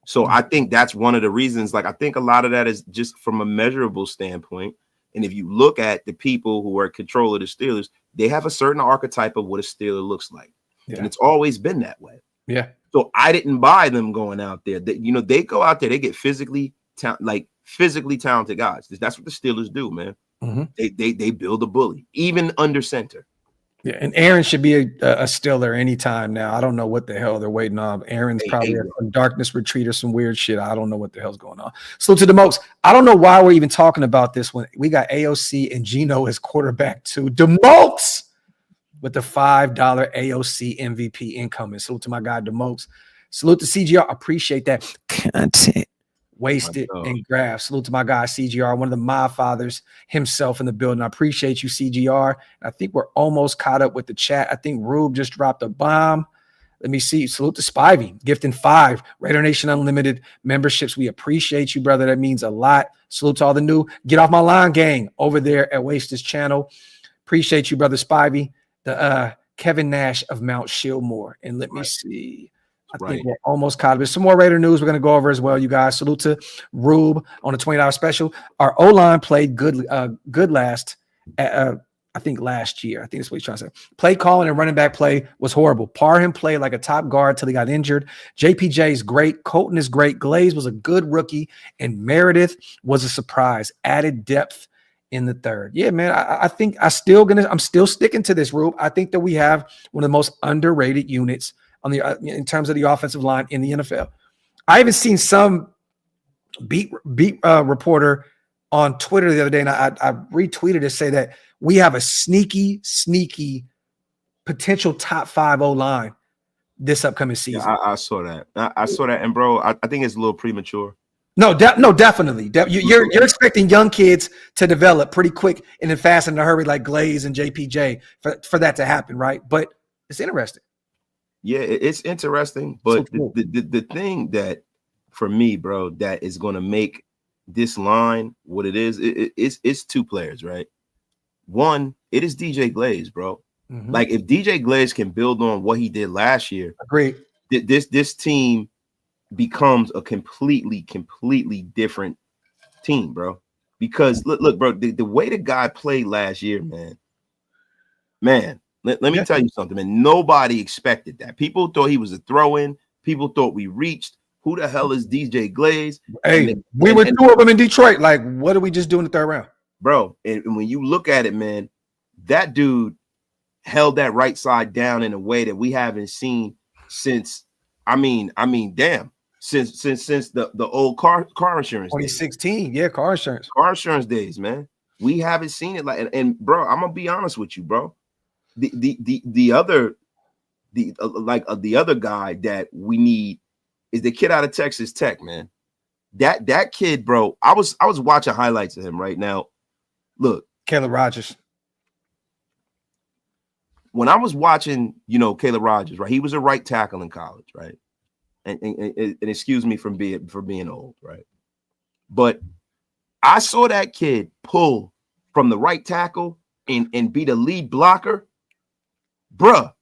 So I think that's one of the reasons. Like, I think a lot of that is just from a measurable standpoint. And if you look at the people who are in control of the Steelers, they have a certain archetype of what a Steeler looks like. Yeah. And it's always been that way. Yeah. So I didn't buy them going out there. They go out there, they get physically talented guys. That's what the Steelers do, man. Mm-hmm. They build a bully, even under center. Yeah, and Aaron should be a Steeler anytime now. I don't know what the hell they're waiting on. Aaron's probably a darkness retreat or some weird shit. I don't know what the hell's going on. So to the most, I don't know why we're even talking about this when we got AOC and Geno as quarterback too. DeMokes with the $5 AOC MVP incoming. Salute to my guy DeMokes. Salute to CGR. Appreciate that content. Wasted and Graphk. Salute to my guy CGR, one of the mob fathers himself in the building. I appreciate you, CGR. I think we're almost caught up with the chat. I think Rube just dropped a bomb. Let me see. Salute to Spivey, gifting 5 Raider Nation Unlimited memberships. We appreciate you, brother. That means a lot. Salute to all the new Get Off My Line gang over there at Waste's channel. Appreciate you, brother Spivey. The Kevin Nash of Mount Shillmore. And let me see. I think we're almost caught up. There's some more Raider news we're going to go over as well, you guys. Salute to Rube on a $20 special. Our O-line played good last, I think last year. I think that's what he's trying to say. Play calling and running back play was horrible. Parham played like a top guard till he got injured. JPJ is great. Colton is great. Glaze was a good rookie. And Meredith was a surprise. Added depth in the 3rd. Yeah, man, I think I'm still sticking to this, Rube. I think that we have one of the most underrated units on the in terms of the offensive line in the NFL. I even seen some beat reporter on Twitter the other day, and I retweeted to say that we have a sneaky potential top 5 O-line this upcoming season. Yeah, I saw that. I saw that, and bro, I think it's a little premature. No, definitely. You're expecting young kids to develop pretty quick and then fast in a hurry like Glaze and JPJ for that to happen, right? But it's interesting. Yeah, it's interesting, but so cool. the thing that for me, bro, that is going to make this line what it is, it's 2 players, right? One, it is DJ Glaze, bro. Mm-hmm. Like if DJ Glaze can build on what he did last year, great. This team becomes a completely different team, bro. Because look, bro, the way the guy played last year, man. Let me tell you something, man. Nobody expected that. People thought he was a throw-in. People thought we reached. Who the hell is DJ Glaze? Hey, we were 2 of them in Detroit. Like, what did we just do in the 3rd round? Bro, and when you look at it, man, that dude held that right side down in a way that we haven't seen since. Since the old car insurance days. 2016, yeah, car insurance days, man. We haven't seen it like. And bro, I'm gonna be honest with you, bro. The other guy that we need is the kid out of Texas Tech, man. That kid, bro. I was watching highlights of him right now. Look, Caleb Rogers. When I was watching, Caleb Rogers, right? He was a right tackle in college, right? And excuse me for being old, right? But I saw that kid pull from the right tackle and be the lead blocker. Bruh,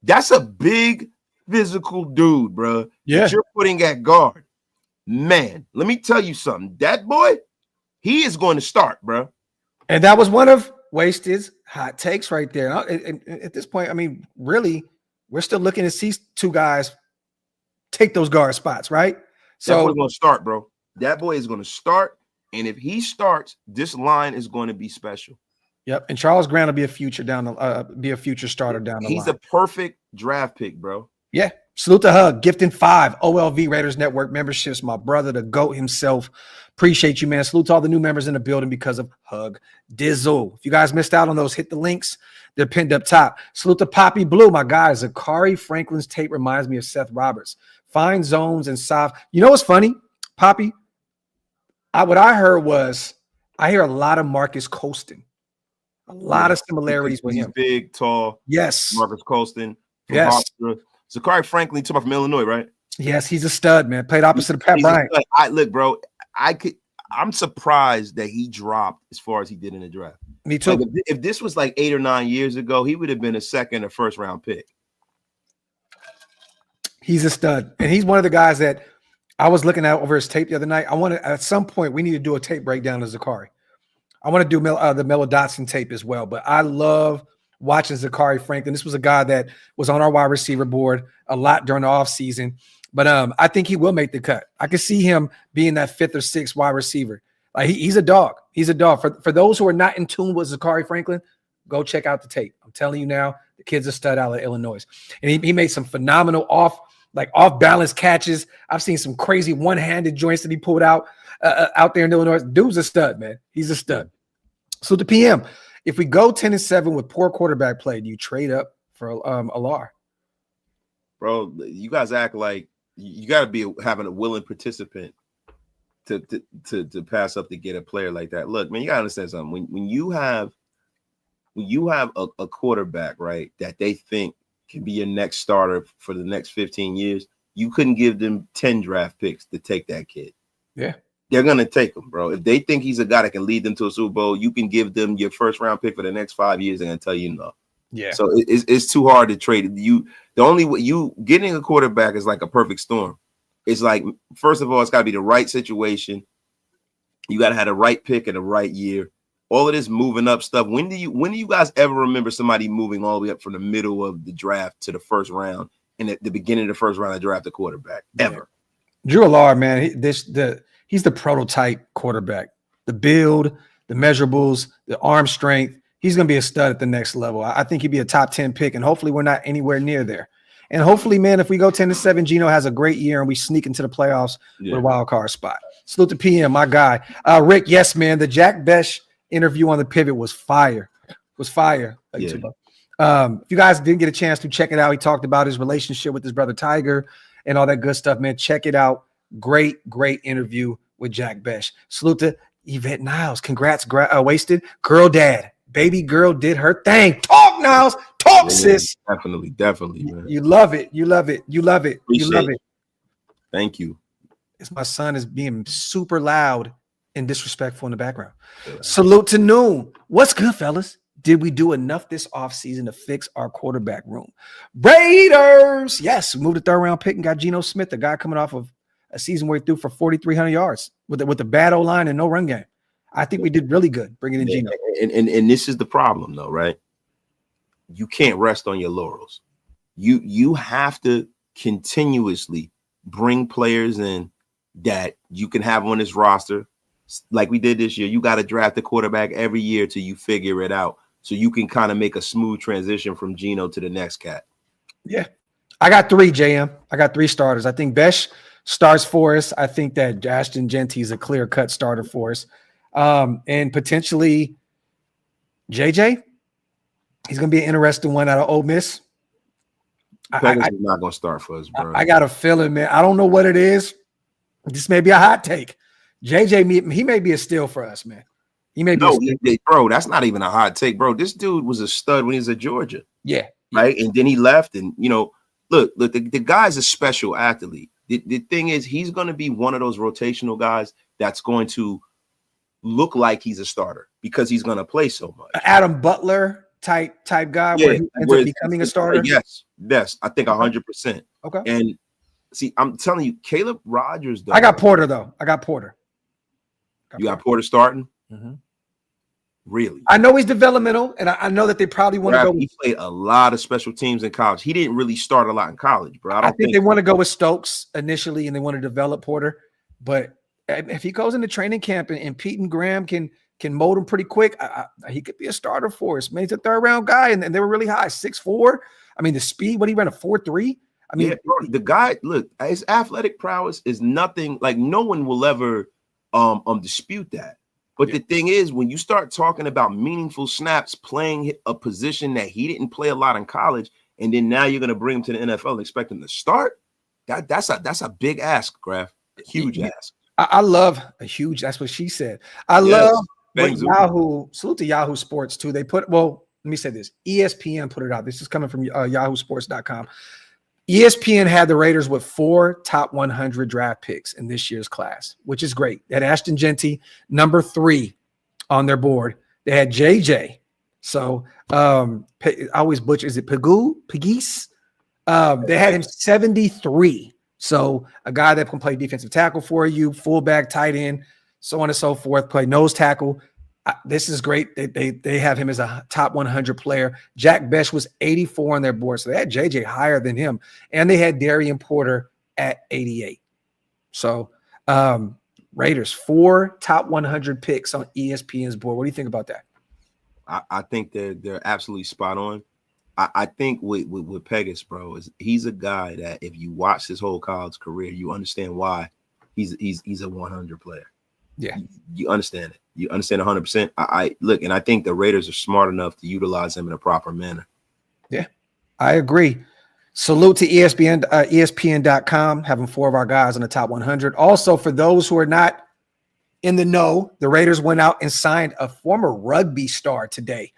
that's a big physical dude, bruh. Yeah. That you're putting at guard. Man, let me tell you something. That boy, he is going to start, bruh. And that was one of Wasted's hot takes right there. And at this point, I mean, really, we're still looking to see two guys take those guard spots, right? So that boy's going to start, bro. That boy is going to start. And if he starts, this line is going to be special. Yep. And Charles Grant will be a future starter down the line. He's a perfect draft pick, bro. Yeah. Salute to Hug, gifting 5 OLV Raiders Network memberships. My brother, the GOAT himself. Appreciate you, man. Salute to all the new members in the building because of Hug Dizzle. If you guys missed out on those, hit the links. They're pinned up top. Salute to Poppy Blue, my guy. Zachary Franklin's tape reminds me of Seth Roberts. Fine zones and soft. You know what's funny, Poppy? What I heard was I hear a lot of Marcus Colston. A lot of similarities with him. He's big, tall. Yes. Marcus Colston. Yes. Zachary Franklin, talking about from Illinois, right? Yes, he's a stud, man. Played opposite of Pat Bryant. Look, bro, I'm surprised that he dropped as far as he did in the draft. Me too. Like if this was like 8 or 9 years ago, he would have been a second or first round pick. He's a stud. And he's one of the guys that I was looking at over his tape the other night. At some point, we need to do a tape breakdown of Zachary. I want to do the Melo Dotson tape as well, but I love watching Zachary Franklin. This was a guy that was on our wide receiver board a lot during the offseason, but I think he will make the cut. I can see him being that 5th or 6th wide receiver. Like he's a dog. He's a dog. For those who are not in tune with Zachary Franklin, go check out the tape. I'm telling you now, the kid's a stud out of Illinois. And he made some phenomenal off-balance catches. I've seen some crazy one-handed joints that he pulled out there in Illinois. Dude's a stud, man. He's a stud. So the PM, if we go 10-7 with poor quarterback play, do you trade up for Alar? Bro, you guys act like you got to be having a willing participant to pass up to get a player like that. Look, man, you got to understand something. When you have a quarterback, right, that they think can be your next starter for the next 15 years, you couldn't give them 10 draft picks to take that kid. Yeah. They're going to take him, bro. If they think he's a guy that can lead them to a Super Bowl, you can give them your first round pick for the next 5 years. They're going to tell you no. Yeah. So it's too hard to trade. The only way you getting a quarterback is like a perfect storm. It's like, first of all, it's got to be the right situation. You got to have the right pick in the right year. All of this moving up stuff. When do you guys ever remember somebody moving all the way up from the middle of the draft to the first round and at the beginning of the first round to draft a quarterback? Ever. Yeah. Drew Alar, man, he's the prototype quarterback. The build, the measurables, the arm strength. He's going to be a stud at the next level. I think he'd be a top 10 pick, and hopefully we're not anywhere near there. And hopefully, man, if we go 10-7, Gino has a great year and we sneak into the playoffs with a wild card spot. Salute to PM, my guy. Rick, yes, man, the Jack Besh interview on the pivot was fire. If you guys didn't get a chance to check it out, he talked about his relationship with his brother Tiger and all that good stuff, man. Check it out. Great interview with Jack Besh. Salute to Yvette Niles. Congrats, Wasted. Girl dad. Baby girl did her thing. Talk, Niles. Talk, sis. Definitely, man. You love it. Appreciate it. Thank you. My son is being super loud and disrespectful in the background. Yeah. Salute to Noon. What's good, fellas? Did we do enough this offseason to fix our quarterback room? Raiders. Yes, we moved a 3rd round pick and got Geno Smith, the guy coming off of a season where he threw for 4,300 yards with the bad O-line and no run game. I think we did really good bringing in Geno. And this is the problem, though, right? You can't rest on your laurels. You have to continuously bring players in that you can have on this roster. Like we did this year, you got to draft a quarterback every year till you figure it out. so you can kind of make a smooth transition from Geno to the next cat. Yeah. I got 3, JM. I got 3 starters. I think Besh starts for us. I think that Ashton Genty is a clear-cut starter for us. And potentially JJ, he's going to be an interesting one out of Ole Miss. Pegasus is not going to start for us, bro. I got a feeling, man. I don't know what it is. This may be a hot take. JJ, he may be a steal for us, man. He may be bro, that's not even a hot take, bro. This dude was a stud when he was at Georgia. Yeah. Right? And then he left, and, look, the guy's a special athlete. The thing is, he's going to be one of those rotational guys that's going to look like he's a starter because he's going to play so much. Adam Butler type guy where he ends up becoming a starter? Yes, I think 100%. Okay. And see, I'm telling you, Caleb Rogers, though. I got Porter, though. I got Porter. You got Porter starting? Mm-hmm. Really? I know he's developmental, and I know that they probably want to go. He played a lot of special teams in college. He didn't really start a lot in college, bro. I think they want to go with Stokes initially, and they want to develop Porter. But if he goes into training camp and Pete and Graham can mold him pretty quick, he could be a starter for us. Man, he's a 3rd-round guy, and they were really high, 6'4". I mean, the speed, what he ran a 4.3. I mean, bro, the guy, look, his athletic prowess is nothing. Like, no one will ever dispute that. But the thing is, when you start talking about meaningful snaps, playing a position that he didn't play a lot in college, and then now you're going to bring him to the NFL and expect him to start, that's a big ask, Graphk. Huge ask. I love a huge. That's what she said. I love what Yahoo. Salute to Yahoo Sports too. They put, well, let me say this. ESPN put it out. This is coming from YahooSports.com. ESPN had the Raiders with 4 top 100 draft picks in this year's class, which is great. They had Ashton Genty, number 3 on their board. They had JJ. So I always butcher. Is it Pegues? They had him 73. So a guy that can play defensive tackle for you, fullback, tight end, so on and so forth, play nose tackle. This is great. They have him as a top 100 player. Jack Besh was 84 on their board. So they had JJ higher than him. And they had Darian Porter at 88. So Raiders, 4 top 100 picks on ESPN's board. What do you think about that? I think they're absolutely spot on. I think with Pegasus, bro, he's a guy that if you watch his whole college career, you understand why he's a 100 player. Yeah, you understand it. You understand 100%. I look, and I think the Raiders are smart enough to utilize him in a proper manner. Yeah, I agree. Salute to ESPN.com, having 4 of our guys on the top 100. Also, for those who are not in the know, the Raiders went out and signed a former rugby star today,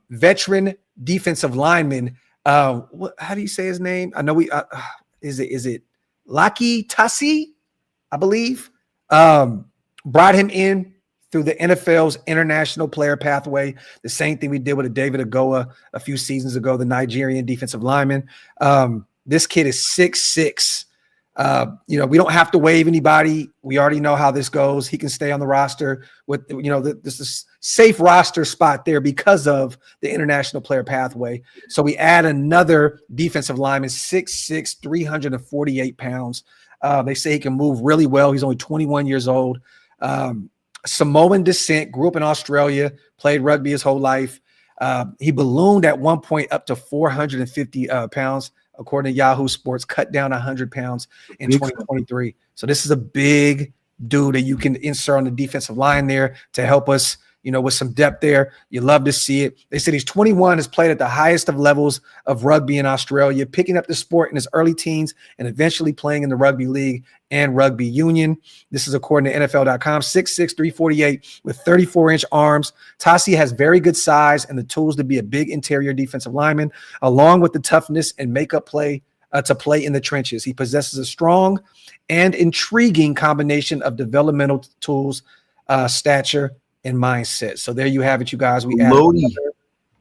veteran defensive lineman. How do you say his name? I know is it Laki Tassi, I believe. Brought him in through the NFL's international player pathway. The same thing we did with David Agoa a few seasons ago, the Nigerian defensive lineman. This kid is 6'6". We don't have to waive anybody. We already know how this goes. He can stay on the roster with, this is safe roster spot there because of the international player pathway. So we add another defensive lineman, 6'6", 348 pounds. They say he can move really well. He's only 21 years old. Samoan descent, grew up in Australia, played rugby his whole life. He ballooned at one point up to 450 pounds, according to Yahoo Sports, cut down 100 pounds in 2023. So this is a big dude that you can insert on the defensive line there to help us, with some depth there. You love to see it. They said he's 21, has played at the highest of levels of rugby in Australia, picking up the sport in his early teens and eventually playing in the rugby league and rugby union. This is according to NFL.com, 6'6", 348 with 34-inch arms. Tassi has very good size and the tools to be a big interior defensive lineman, along with the toughness and makeup play to play in the trenches. He possesses a strong and intriguing combination of developmental tools, stature, and mindset. So there you have it, you guys. We added another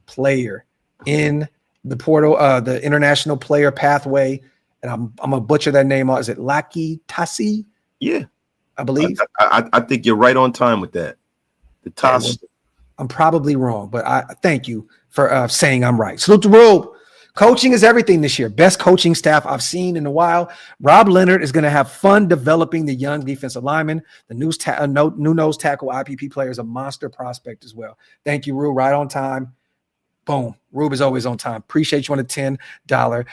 player in the portal, the international player pathway, and I'm gonna butcher that name. Is it Laki Tassi? Yeah, I believe. I think you're right on time with that. The Tassi. I'm probably wrong, but I thank you for saying I'm right. Salute the robe. Coaching is everything this year. Best coaching staff I've seen in a while. Rob Leonard is going to have fun developing the young defensive linemen. The new nose tackle IPP player is a monster prospect as well. Thank you, Rue. Right on time. Boom. Rube is always on time. Appreciate you on the $10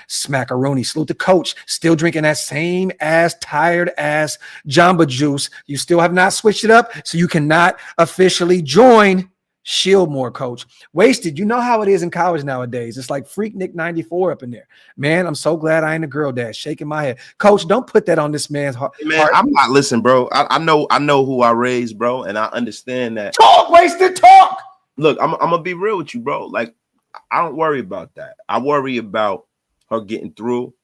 smackaroonie. Salute the coach. Still drinking that same ass, tired ass Jamba Juice. You still have not switched it up, so you cannot officially join Shieldmore, coach. Wasted. You know how it is in college nowadays. It's like Freak Nick 94 up in there. Man, I'm so glad I ain't a girl dad. Shaking my head. Coach, don't put that on this man's heart. Man, I'm not listening, bro. I know who I raised, bro, and I understand that. Talk, Wasted, talk. Look, I'm gonna be real with you, bro. Like, I don't worry about that. I worry about her getting through.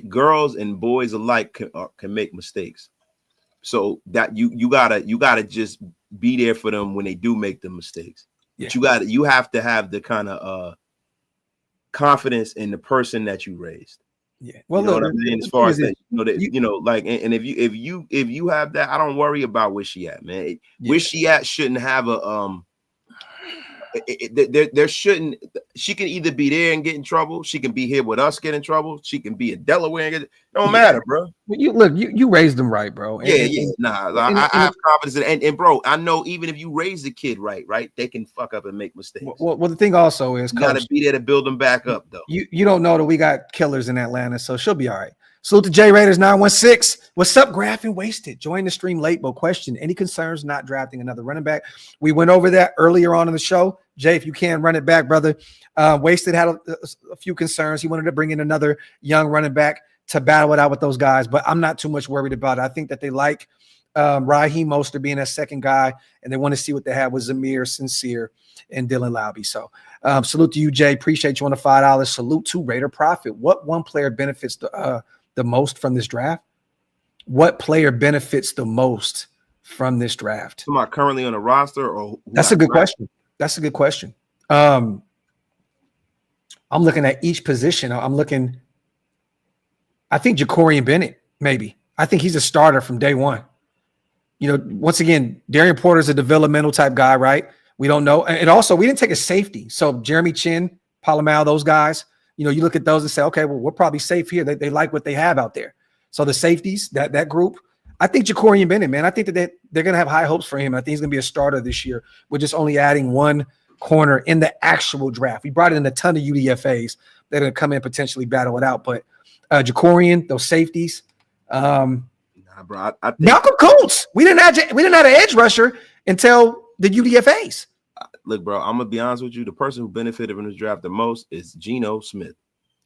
Girls and boys alike can make mistakes, so that you gotta just be there for them when they do make the mistakes. Yeah. But you have to have the kind of confidence in the person that you raised. Yeah, well, you know what I mean. As far as that, like, and if you have that, I don't worry about where she at, man. Yeah. Where she at shouldn't have a there shouldn't. She can either be there and get in trouble. She can be here with us, get in trouble. She can be in Delaware and get. Don't matter, bro. You raised them right, bro. I have confidence in, and bro, I know even if you raise the kid right, they can fuck up and make mistakes. Well, the thing also is, you gotta be there to build them back up, though. You don't know that we got killers in Atlanta, so she'll be all right. Salute to J Raiders 916. What's up, Graphk and Wasted? Join the stream late, but question: any concerns not drafting another running back? We went over that earlier on in the show. Jay, if you can run it back, brother. Wasted had a few concerns. He wanted to bring in another young running back to battle it out with those guys, but I'm not too much worried about it. I think that they like Raheem Mostert being that second guy, and they want to see what they have with Zamir, Sincere, and Dylan Lowby. So salute to you, Jay. Appreciate you on the $5. Salute to Raider Profit. What one player benefits the most from this draft? What player benefits the most from this draft? Am I currently on a roster, or that's a good question. That's a good question. I'm looking at each position. I think Jacorian Bennett, maybe. I think he's a starter from day one. Once again, Darian Porter's a developmental type guy, right? We don't know. And also, we didn't take a safety. So Jeremy Chin, Palomal, those guys, you look at those and say, okay, well, we're probably safe here. They like what they have out there. So the safeties, that group, I think Jacorian Bennett, man, I think that they're going to have high hopes for him. I think he's going to be a starter this year. We're just only adding one corner in the actual draft. We brought in a ton of UDFAs that are going to come in and potentially battle it out. But Jacorian, those safeties. Bro, I think Malcolm Kuntz. We didn't have an edge rusher until the UDFAs. Look, bro, I'm going to be honest with you. The person who benefited from this draft the most is Geno Smith.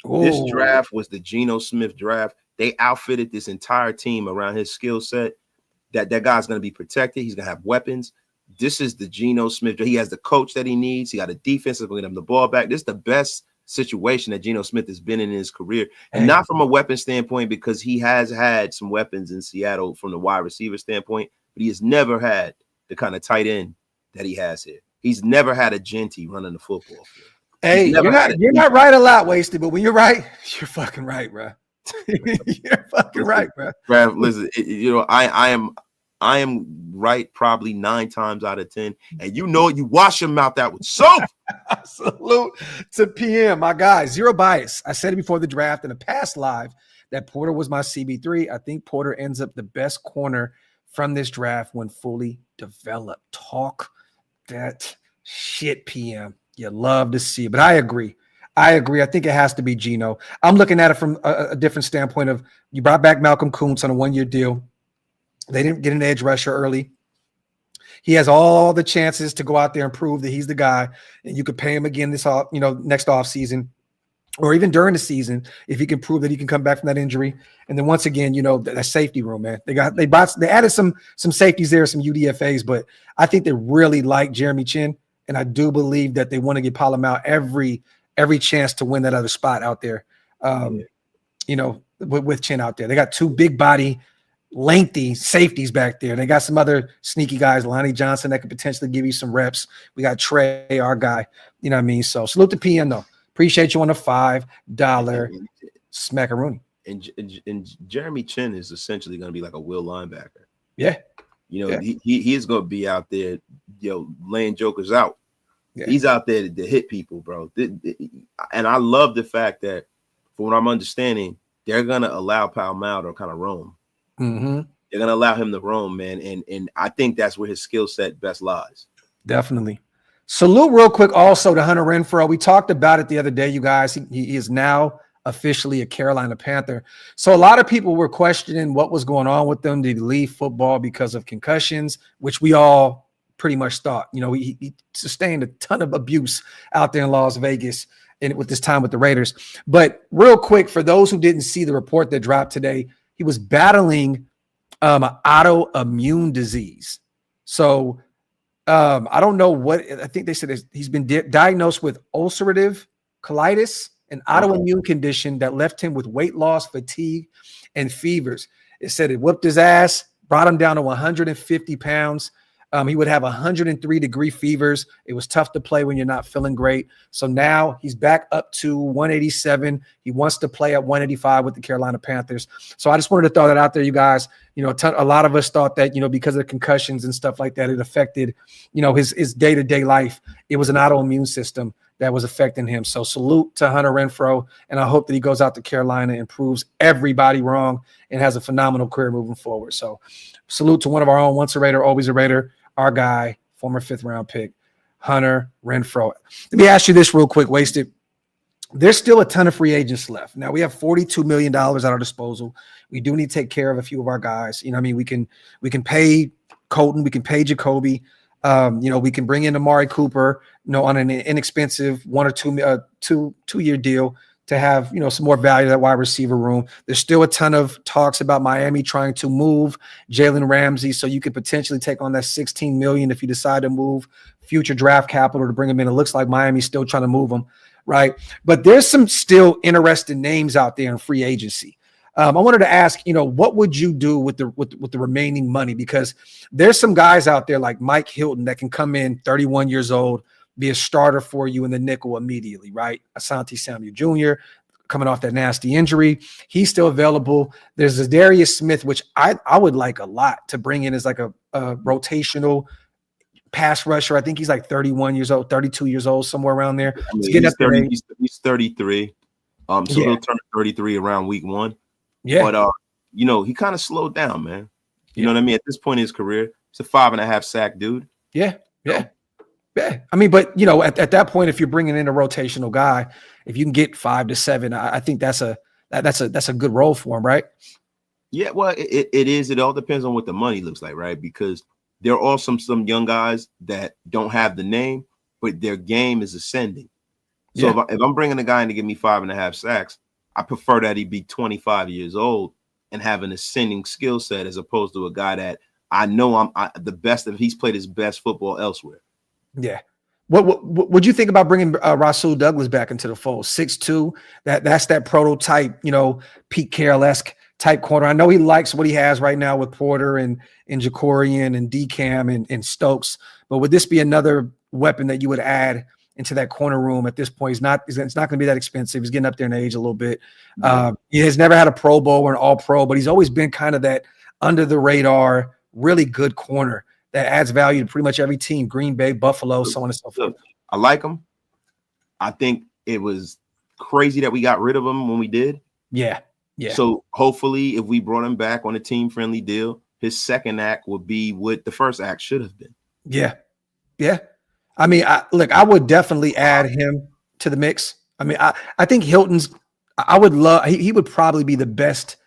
Ooh. This draft was the Geno Smith draft. They outfitted this entire team around his skill set. That guy's going to be protected. He's going to have weapons. This is the Geno Smith. He has the coach that he needs. He got a defense that's going to get him the ball back. This is the best situation that Geno Smith has been in his career. And not from a weapon standpoint, because he has had some weapons in Seattle from the wide receiver standpoint, but he has never had the kind of tight end that he has here. He's never had a Genty running the football field. Hey, you're not right a lot, Wasted, but when you're right, you're fucking right, bro. You're fucking right, bro. Graphk, listen, I am right probably 9 times out of 10, and you wash your mouth out with soap. Salute to PM, my guy. Zero bias. I said it before the draft in a past live that Porter was my CB3. I think Porter ends up the best corner from this draft when fully developed. Talk that shit, PM. You love to see it, but I agree. I think it has to be Geno. I'm looking at it from a different standpoint of you brought back Malcolm Kuntz on a 1-year deal. They didn't get an edge rusher early. He has all the chances to go out there and prove that he's the guy, and you could pay him again next off season, or even during the season if he can prove that he can come back from that injury. And then once again, that safety room, man. They added some safeties there, some UDFAs, but I think they really like Jeremy Chin, and I do believe that they want to give Palomal every chance to win that other spot out there. With Chin out there, they got 2 big body, lengthy safeties back there. They got some other sneaky guys, Lonnie Johnson, that could potentially give you some reps. We got Trey, our guy. You know what I mean? So salute to PM though. Appreciate you on the $5 smackaroonie. And Jeremy Chin is essentially going to be like a will linebacker. Yeah. He is going to be out there, laying jokers out. Yeah. He's out there to hit people, bro. And I love the fact that, from what I'm understanding, they're gonna allow Palmao to kind of roam. Mm-hmm. They're gonna allow him to roam, man, and I think that's where his skill set best lies. Definitely. Salute real quick also to Hunter Renfrow. We talked about it the other day, you guys. He is now officially a Carolina Panther. So a lot of people were questioning what was going on with them. Did he leave football because of concussions, which we all pretty much thought. You know, he sustained a ton of abuse out there in Las Vegas and with this time with the Raiders. But real quick, for those who didn't see the report that dropped today, he was battling an autoimmune disease. So I don't know what I think they said he's been diagnosed with ulcerative colitis, an autoimmune condition that left him with weight loss, fatigue, and fevers. It said it whipped his ass, brought him down to 150 pounds. He would have 103-degree fevers. It was tough to play when you're not feeling great. So now he's back up to 187. He wants to play at 185 with the Carolina Panthers. So I just wanted to throw that out there, you guys. You know, a lot of us thought that, you know, because of the concussions and stuff like that, it affected, you know, his day-to-day life. It was an autoimmune system that was affecting him. So salute to Hunter Renfrow, and I hope that he goes out to Carolina and proves everybody wrong and has a phenomenal career moving forward. So salute to one of our own, once a Raider, always a Raider, our guy, former 5th-round pick, Hunter Renfrow. Let me ask you this real quick, Wasted. There's still a ton of free agents left. Now, we have $42 million at our disposal. We do need to take care of a few of our guys. You know what I mean? We can pay Colton. We can pay Jacoby. You know, we can bring in Amari Cooper, you know, on an inexpensive 1 or 2 year deal to have, you know, some more value to that wide receiver room. There's still a ton of talks about Miami trying to move Jalen Ramsey, so you could potentially take on that $16 million if you decide to move future draft capital to bring him in. It looks like Miami's still trying to move him, right? But there's some still interesting names out there in free agency. I wanted to ask, you know, what would you do with the remaining money? Because there's some guys out there like Mike Hilton that can come in 31 years old, be a starter for you in the nickel immediately, right? Asante Samuel Jr. coming off that nasty injury. He's still available. There's a Darius Smith, which I would like a lot to bring in as like a rotational pass rusher. I think he's like 31 years old, 32 years old, somewhere around there. I mean, he's 33. So he'll turn 33 around week 1. Yeah. But, you know, he kind of slowed down, man. You know what I mean? At this point in his career, it's a 5.5 sack dude. Yeah. Yeah. Yeah. I mean, but, you know, at that point, if you're bringing in a rotational guy, if you can get 5 to 7, I think that's a good role for him, right? Yeah, well, it is. It all depends on what the money looks like, right? Because there are some young guys that don't have the name, but their game is ascending. So if I'm bringing a guy in to give me 5.5 sacks, I prefer that he be 25 years old and have an ascending skill set as opposed to a guy that I know I'm the best of. He's played his best football elsewhere. Yeah. What would you think about bringing Rasul Douglas back into the fold? 6'2", that's that prototype, you know, Pete Carroll-esque type corner. I know he likes what he has right now with Porter and Jacorian and DCam and Stokes, but would this be another weapon that you would add into that corner room at this point? It's not going to be that expensive. He's getting up there in age a little bit. He has never had a Pro Bowl or an All-Pro, but he's always been kind of that under the radar, really good corner that adds value to pretty much every team, Green Bay, Buffalo, so on and so forth. I like him. I think it was crazy that we got rid of him when we did. Yeah. Yeah. So hopefully if we brought him back on a team-friendly deal, his second act would be what the first act should have been. Yeah. Yeah. I mean, I would definitely add him to the mix. I mean, I think Hilton's – I would love – he would probably be the best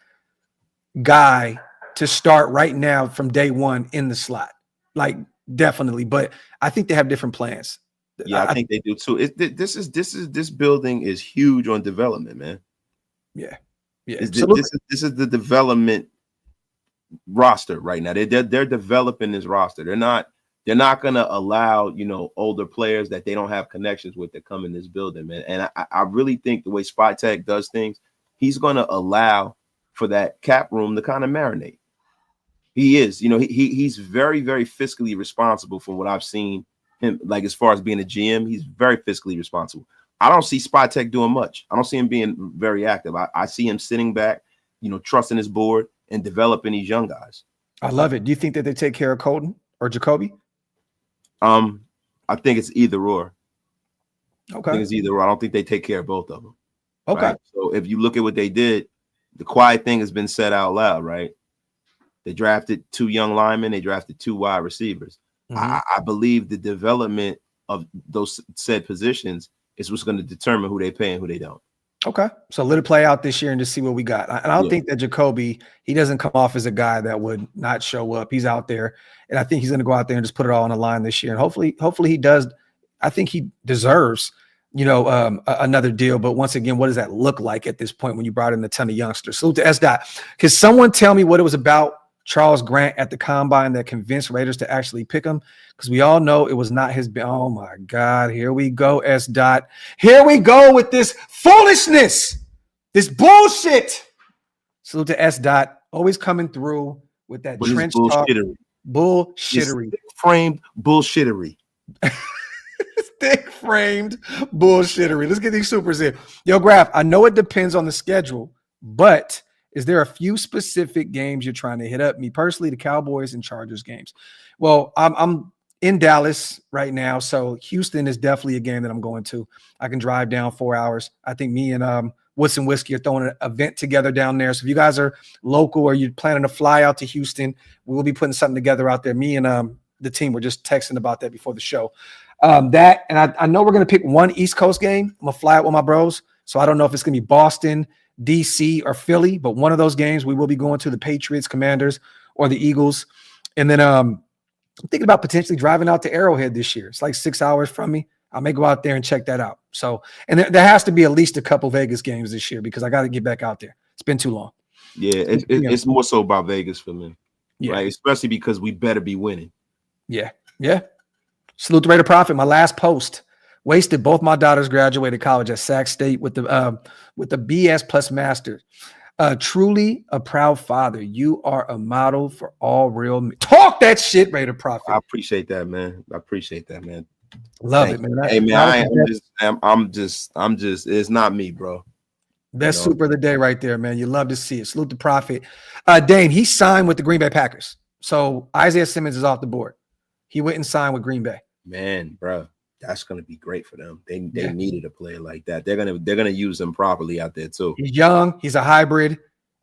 guy to start right now from day one in the slot. Like, definitely. But I think they have different plans. Yeah, I think they do too. This building is huge on development, man. Yeah. Yeah. This is the development roster right now. They're developing this roster. They're not going to allow, you know, older players that they don't have connections with to come in this building, man. And I really think the way Spot Tech does things, he's going to allow for that cap room to kind of marinate. He is, you know, he's very, very fiscally responsible from what I've seen him, like as far as being a GM, he's very fiscally responsible. I don't see Spot Tech doing much. I don't see him being very active. I see him sitting back, you know, trusting his board and developing these young guys. I love it. Do you think that they take care of Colton or Jacoby? I think it's either or. I Okay. think it's either or. I don't think they take care of both of them. Okay. Right? So if you look at what they did, the quiet thing has been said out loud, right? They drafted 2 young linemen. They drafted 2 wide receivers. Mhm. I believe the development of those said positions is what's going to determine who they pay and who they don't. Okay. So let it play out this year and just see what we got. And I don't Yeah. think that Jacoby, he doesn't come off as a guy that would not show up. He's out there. And I think he's going to go out there and just put it all on the line this year. And hopefully he does. I think he deserves, another deal. But once again, what does that look like at this point when you brought in a ton of youngsters? Salute to S. Dot. Can someone tell me what it was about Charles Grant at the combine that convinced Raiders to actually pick him? Because we all know it was not his. Oh my God, here we go, S. Dot. Here we go with this foolishness, this bullshit. Salute to S. Dot, always coming through with that What is trench talk, bullshittery, framed bullshittery. thick framed bullshittery. Let's get these supers in. Yo, Graphk, I know it depends on the schedule, but is there a few specific games you're trying to hit up? Me personally, the Cowboys and Chargers games. Well, I'm in Dallas right now, so Houston is definitely a game that I'm going to. I can drive down 4 hours. I think me and Woods and Whiskey are throwing an event together down there. So if you guys are local or you're planning to fly out to Houston, we will be putting something together out there. Me and the team were just texting about that before the show. That, and I know we're going to pick one East Coast game. I'm going to fly out with my bros. So I don't know if it's going to be Boston, DC, or Philly, but one of those games we will be going to, the Patriots, Commanders, or the Eagles. And then I'm thinking about potentially driving out to Arrowhead this year. It's like 6 hours from me. I may go out there and check that out. So, and there has to be at least a couple Vegas games this year because I got to get back out there. It's been too long. Yeah, it's more so about Vegas for me. Yeah. Right? Especially because we better be winning. Yeah. Yeah. Salute the Raider Prophet. My last post. Wasted. Both my daughters graduated college at Sac State with the BS plus master's. Truly a proud father. You are a model for all real men. Talk that shit, Raider Prophet. I appreciate that, man. Love it, man. Hey, man, I'm just. It's not me, bro. Best super of the day right there, man. You love to see it. Salute the Prophet. Dame, he signed with the Green Bay Packers. So Isaiah Simmons is off the board. He went and signed with Green Bay. Man, bro, that's gonna be great for them. They needed a player like that. They're gonna use him properly out there too. He's young. He's a hybrid.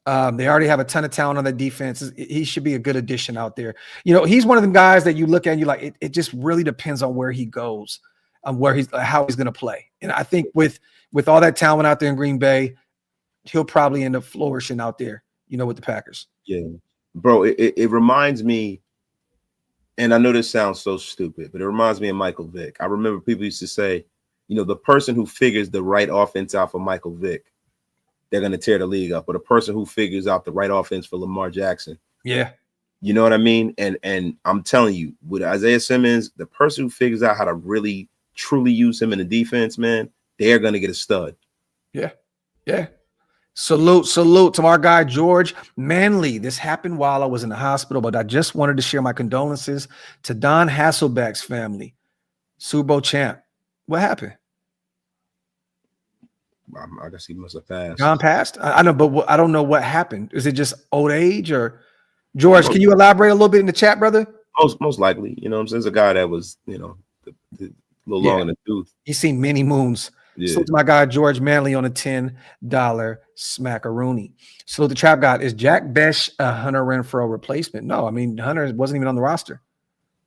They already have a ton of talent on the defense. He should be a good addition out there. He's one of them guys that you look at and you're like, it just really depends on where he goes, how he's going to play. And I think with all that talent out there in Green Bay, he'll probably end up flourishing out there, with the Packers. Yeah, bro, it reminds me, and I know this sounds so stupid, but it reminds me of Michael Vick. I remember people used to say, the person who figures the right offense out for Michael Vick, they're going to tear the league up. But a person who figures out the right offense for Lamar Jackson. Yeah. You know what I mean? And I'm telling you, with Isaiah Simmons, the person who figures out how to really, truly use him in the defense, man, they're going to get a stud. Yeah. Yeah. Salute to our guy, George Manley. This happened while I was in the hospital, but I just wanted to share my condolences to Don Hasselbeck's family. Super Bowl champ. What happened? I guess he must have passed. Don passed? I know, but I don't know what happened. Is it just old age or George? Can you elaborate a little bit in the chat, brother? Most likely, what I'm saying. It's a guy that was, a little long in the tooth. He's seen many moons. Yeah. So to my guy George Manley on a $10 smackaroonie. So the Trap God, is Jack Besh a Hunter Renfrow replacement? No, I mean Hunter wasn't even on the roster.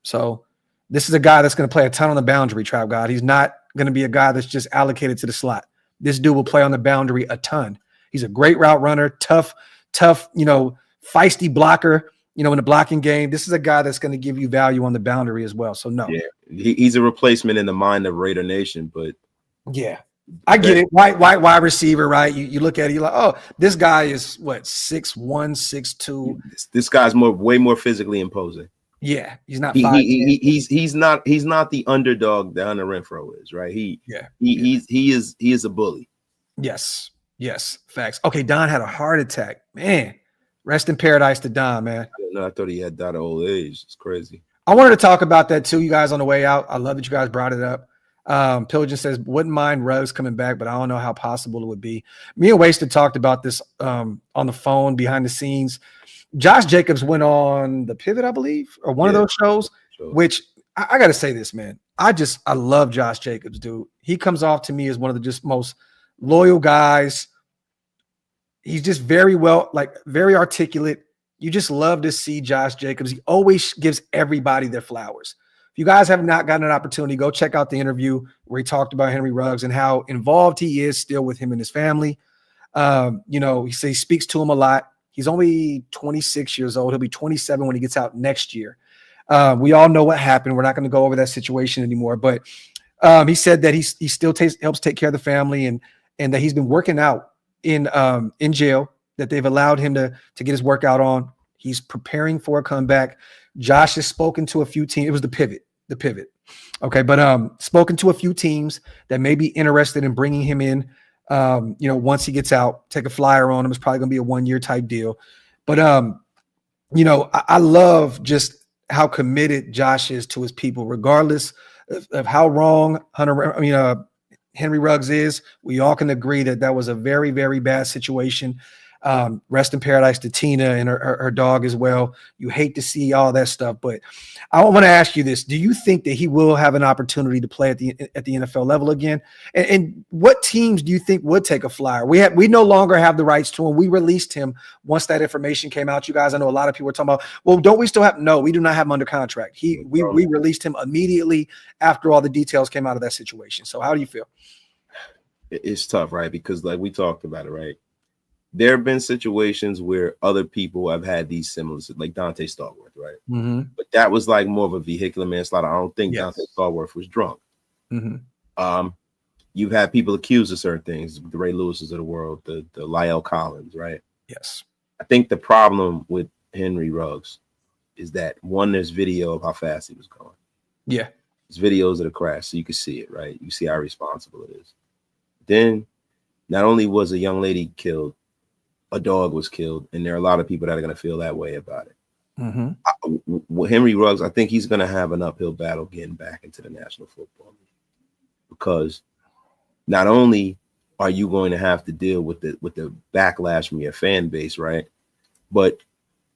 So this is a guy that's going to play a ton on the boundary, Trap God. He's not going to be a guy that's just allocated to the slot. This dude will play on the boundary a ton. He's a great route runner, tough, feisty blocker, in the blocking game. This is a guy that's going to give you value on the boundary as well. So no. Yeah, he's a replacement in the mind of Raider Nation, but yeah, I get it. Wide receiver, right? You look at it, you're like, oh, this guy is what, 6'1", 6'2". This guy's way more physically imposing. Yeah, he's not. He's not the underdog that Hunter Renfrow is, right? He is a bully. Yes, facts. Okay, Don had a heart attack. Man, rest in paradise to Don, man. I thought he had died of old age. It's crazy. I wanted to talk about that too, you guys, on the way out. I love that you guys brought it up. Pilgrim says, wouldn't mind Rose coming back, but I don't know how possible it would be. Me and Wasted talked about this on the phone behind the scenes. Josh Jacobs went on The Pivot, I believe, or one of those shows, which I got to say this, man. I love Josh Jacobs, dude. He comes off to me as one of the just most loyal guys. He's just very articulate. You just love to see Josh Jacobs. He always gives everybody their flowers. If you guys have not gotten an opportunity, go check out the interview where he talked about Henry Ruggs and how involved he is still with him and his family. He speaks to him a lot. He's only 26 years old. He'll be 27 when he gets out next year. We all know what happened. We're not going to go over that situation anymore, but he said that he still helps take care of the family and that he's been working out in jail, that they've allowed him to get his workout on. He's preparing for a comeback. Josh has spoken to a few teams. It was the pivot. Okay. But spoken to a few teams that may be interested in bringing him in. Once he gets out, take a flyer on him. It's probably going to be a 1-year type deal. But, I love just how committed Josh is to his people, regardless of how wrong Henry Ruggs is. We all can agree that was a very, very bad situation. Rest in paradise to Tina and her dog as well. You hate to see all that stuff, but I want to ask you this. Do you think that he will have an opportunity to play at the NFL level again? And what teams do you think would take a flyer? We no longer have the rights to him. We released him once that information came out. You guys, I know a lot of people were talking about, well, don't we still have? No, we do not have him under contract. We released him immediately after all the details came out of that situation. So how do you feel? It's tough, right? Because like we talked about it, right? There have been situations where other people have had these similar, like Dante Stallworth, right? Mm-hmm. But that was like more of a vehicular manslaughter. I don't think Dante Stallworth was drunk. Mm-hmm. You've had people accused of certain things, the Ray Lewis's of the world, the Lyle Collins, right? Yes. I think the problem with Henry Ruggs is that, one, there's video of how fast he was going. Yeah. There's videos of the crash, so you can see it, right? You see how responsible it is. Then, not only was a young lady killed, a dog was killed, and there are a lot of people that are going to feel that way about it. Mm-hmm. Henry Ruggs, I think he's going to have an uphill battle getting back into the National Football League, because not only are you going to have to deal with the backlash from your fan base, right? But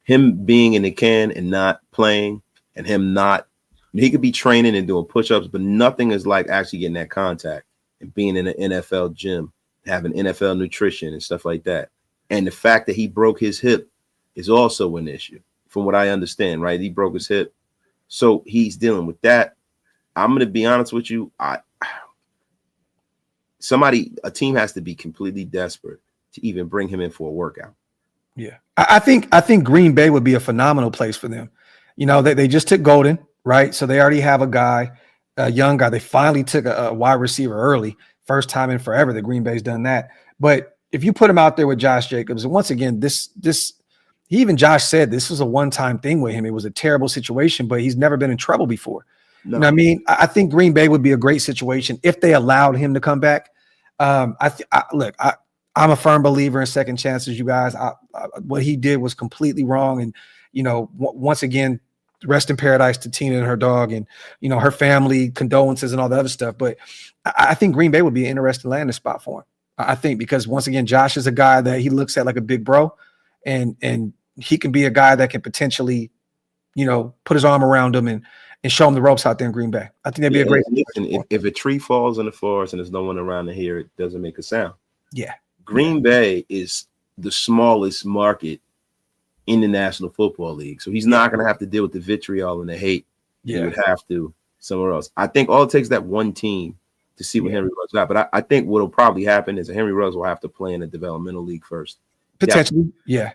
him being in the can and not playing, and he could be training and doing push-ups, but nothing is like actually getting that contact and being in an NFL gym, having NFL nutrition and stuff like that. And the fact that he broke his hip is also an issue, from what I understand, right? He broke his hip. So he's dealing with that. I'm going to be honest with you. A team has to be completely desperate to even bring him in for a workout. Yeah. I think Green Bay would be a phenomenal place for them. They just took Golden, right? So they already have a young guy. They finally took a wide receiver early. First time in forever that Green Bay's done that. But if you put him out there with Josh Jacobs, and once again, Josh said this was a one-time thing with him. It was a terrible situation, but he's never been in trouble before. No. You know what I mean? I think Green Bay would be a great situation if they allowed him to come back. I'm a firm believer in second chances, you guys. What he did was completely wrong. And, once again, rest in paradise to Tina and her dog and, her family, condolences and all the other stuff. But I think Green Bay would be an interesting landing spot for him. I think because, once again, Josh is a guy that he looks at like a big bro, and he can be a guy that can potentially, put his arm around him and show him the ropes out there in Green Bay. I think that'd be a great. If a tree falls in the forest and there's no one around to hear it, doesn't make a sound. Yeah. Green Bay is the smallest market in the National Football League. So he's not going to have to deal with the vitriol and the hate. Yeah. He would have to somewhere else. I think all it takes is that one team to see what Henry Ruggs got. But I think what will probably happen is that Henry Ruggs will have to play in a developmental league first. Potentially. You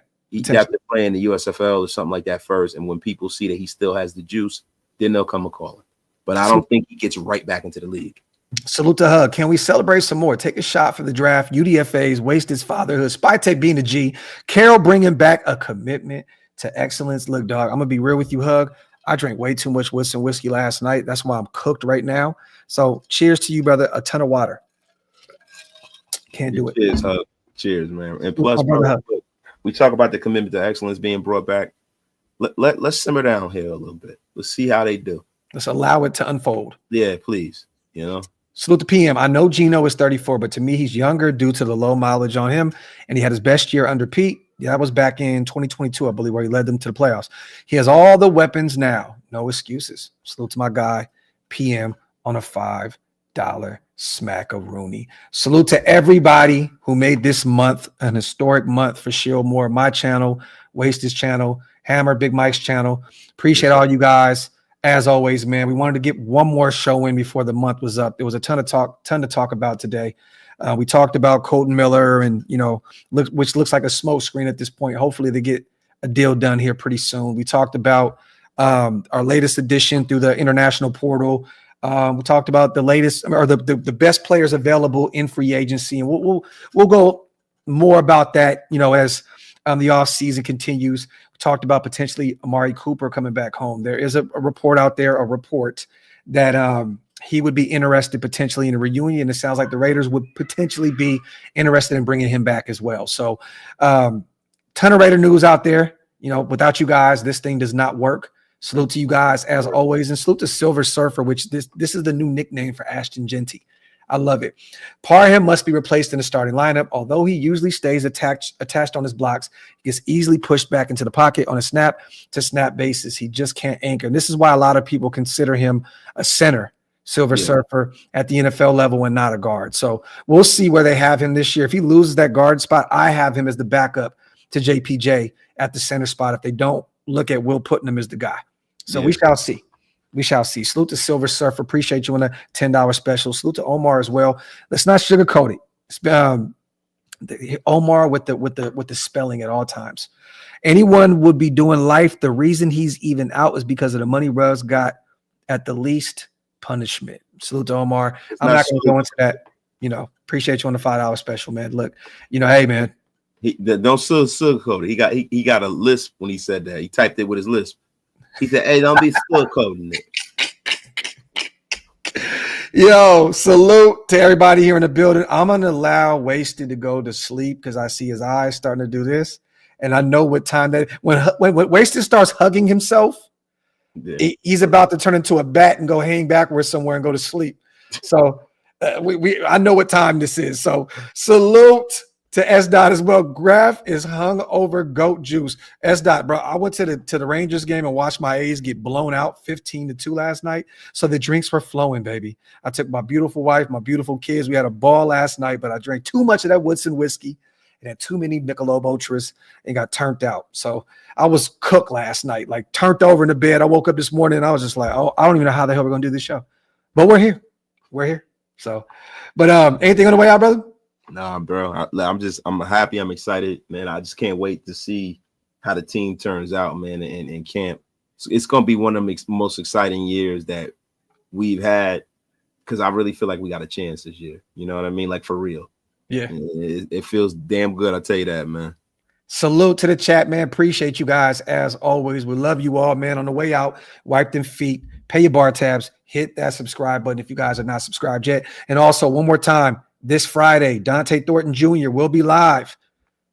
have to play in the USFL or something like that first. And when people see that he still has the juice, then they'll come a calling. But I don't think he gets right back into the league. Salute to Hug. Can we celebrate some more? Take a shot for the draft. UDFA's wasted fatherhood. Spytech being a G. Carol bringing back a commitment to excellence. Look, dog, I'm going to be real with you, Hug. I drank way too much whiskey last night. That's why I'm cooked right now. So cheers to you, brother. A ton of water. Can't do it. Cheers, Hug. Cheers, man. And plus, bro, we talk about the commitment to excellence being brought back. Let's simmer down here a little bit. Let's see how they do. Let's allow it to unfold. Yeah, please. Salute to PM. I know Gino is 34, but to me, he's younger due to the low mileage on him. And he had his best year under Pete. Yeah, that was back in 2022, I believe, where he led them to the playoffs. He has all the weapons now. No excuses. Salute to my guy, PM on a $5 smack-a-rooney. Salute to everybody who made this month an historic month for Shield Moore, my channel, Waste's channel, Hammer, Big Mike's channel. Appreciate all you guys. As always, man, we wanted to get one more show in before the month was up. There was a ton to talk about today. We talked about Colton Miller and, which looks like a smoke screen at this point. Hopefully they get a deal done here pretty soon. We talked about our latest addition through the international portal. We talked about the latest or the best players available in free agency, and we'll go more about that, as the offseason continues. We talked about potentially Amari Cooper coming back home. There is a report out there, that he would be interested potentially in a reunion. It sounds like the Raiders would potentially be interested in bringing him back as well. So ton of Raider news out there. Without you guys, this thing does not work. Salute to you guys as always, and salute to Silver Surfer, which this is the new nickname for Ashton Genty. I love it. Parham must be replaced in the starting lineup. Although he usually stays attached on his blocks, he gets easily pushed back into the pocket on a snap-to-snap basis. He just can't anchor. And this is why a lot of people consider him a center, Silver Surfer, at the NFL level and not a guard. So we'll see where they have him this year. If he loses that guard spot, I have him as the backup to JPJ at the center spot if they don't look at Will Putnam as the guy. So we shall see. We shall see. Salute to Silver Surfer. Appreciate you on a $10 special. Salute to Omar as well. Let's not sugarcoat it. Omar with the spelling at all times. Anyone would be doing life. The reason he's even out is because of the money Russ got at the least punishment. Salute to Omar. I'm not going to go into that. Appreciate you on the $5 special, man. Look, hey, man. Don't sugarcoat it. He got a lisp when he said that. He typed it with his lisp. He said, "Hey, don't be sugarcoating it." Yo, salute to everybody here in the building. I'm gonna allow Wasted to go to sleep because I see his eyes starting to do this, and I know what time that when Wasted starts hugging himself, he's about to turn into a bat and go hang backwards somewhere and go to sleep. So I know what time this is. So salute to S. Dot as well. Graphk is hung over goat juice. S. Dot, bro. I went to the Rangers game and watched my A's get blown out 15-2 last night. So the drinks were flowing, baby. I took my beautiful wife, my beautiful kids. We had a ball last night, but I drank too much of that Woodson whiskey and had too many Michelob Ultras and got turned out. So I was cooked last night, like turned over in the bed. I woke up this morning and I was just like, oh, I don't even know how the hell we're gonna do this show. But we're here. We're here. So, but anything on the way out, brother? Nah, bro. I'm happy. I'm excited, man. I just can't wait to see how the team turns out, man, in camp. It's going to be one of the most exciting years that we've had because I really feel like we got a chance this year. You know what I mean? Like, for real. Yeah. It feels damn good. I'll tell you that, man. Salute to the chat, man. Appreciate you guys as always. We love you all, man. On the way out, wipe them feet, pay your bar tabs, hit that subscribe button if you guys are not subscribed yet. And also, one more time, this Friday, Dante Thornton Jr. will be live.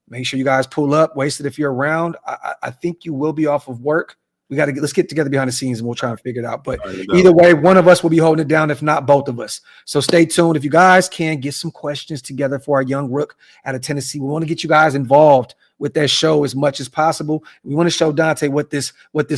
Make sure you guys pull up. Wasted if you're around. I think you will be off of work. Let's get together behind the scenes and we'll try and figure it out. But either way, one of us will be holding it down, if not both of us. So stay tuned. If you guys can get some questions together for our young rook out of Tennessee, we want to get you guys involved with that show as much as possible. We want to show Dante what this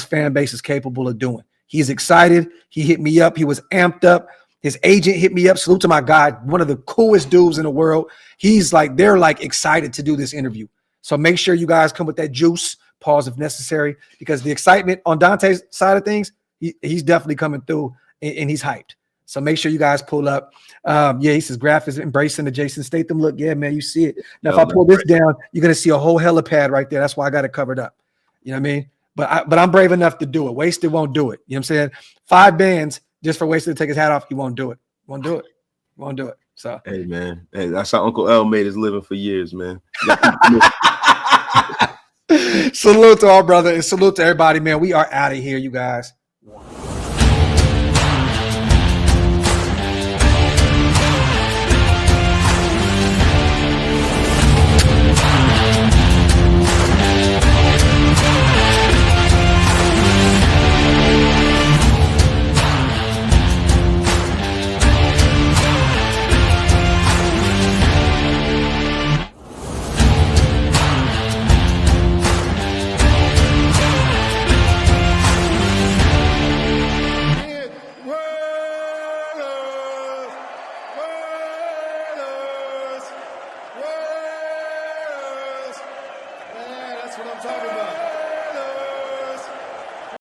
fan base is capable of doing. He's excited. He hit me up. He was amped up. His agent hit me up. Salute to my guy, one of the coolest dudes in the world. They're excited to do this interview. So make sure you guys come with that juice, pause if necessary, because the excitement on Dante's side of things, he's definitely coming through and he's hyped. So make sure you guys pull up. He says Graphk is embracing the Jason Statham look. Yeah, man, you see it. Now, if I pull this down, you're going to see a whole helipad right there. That's why I got it covered up. You know what I mean? But I'm brave enough to do it. Wasted won't do it. You know what I'm saying? 5 bands. Just for Wasted to take his hat off, he won't do it. Won't do it. So hey, man. Hey, that's how Uncle L made his living for years, man. Salute to our brother and salute to everybody, man. We are out of here, you guys. talking about.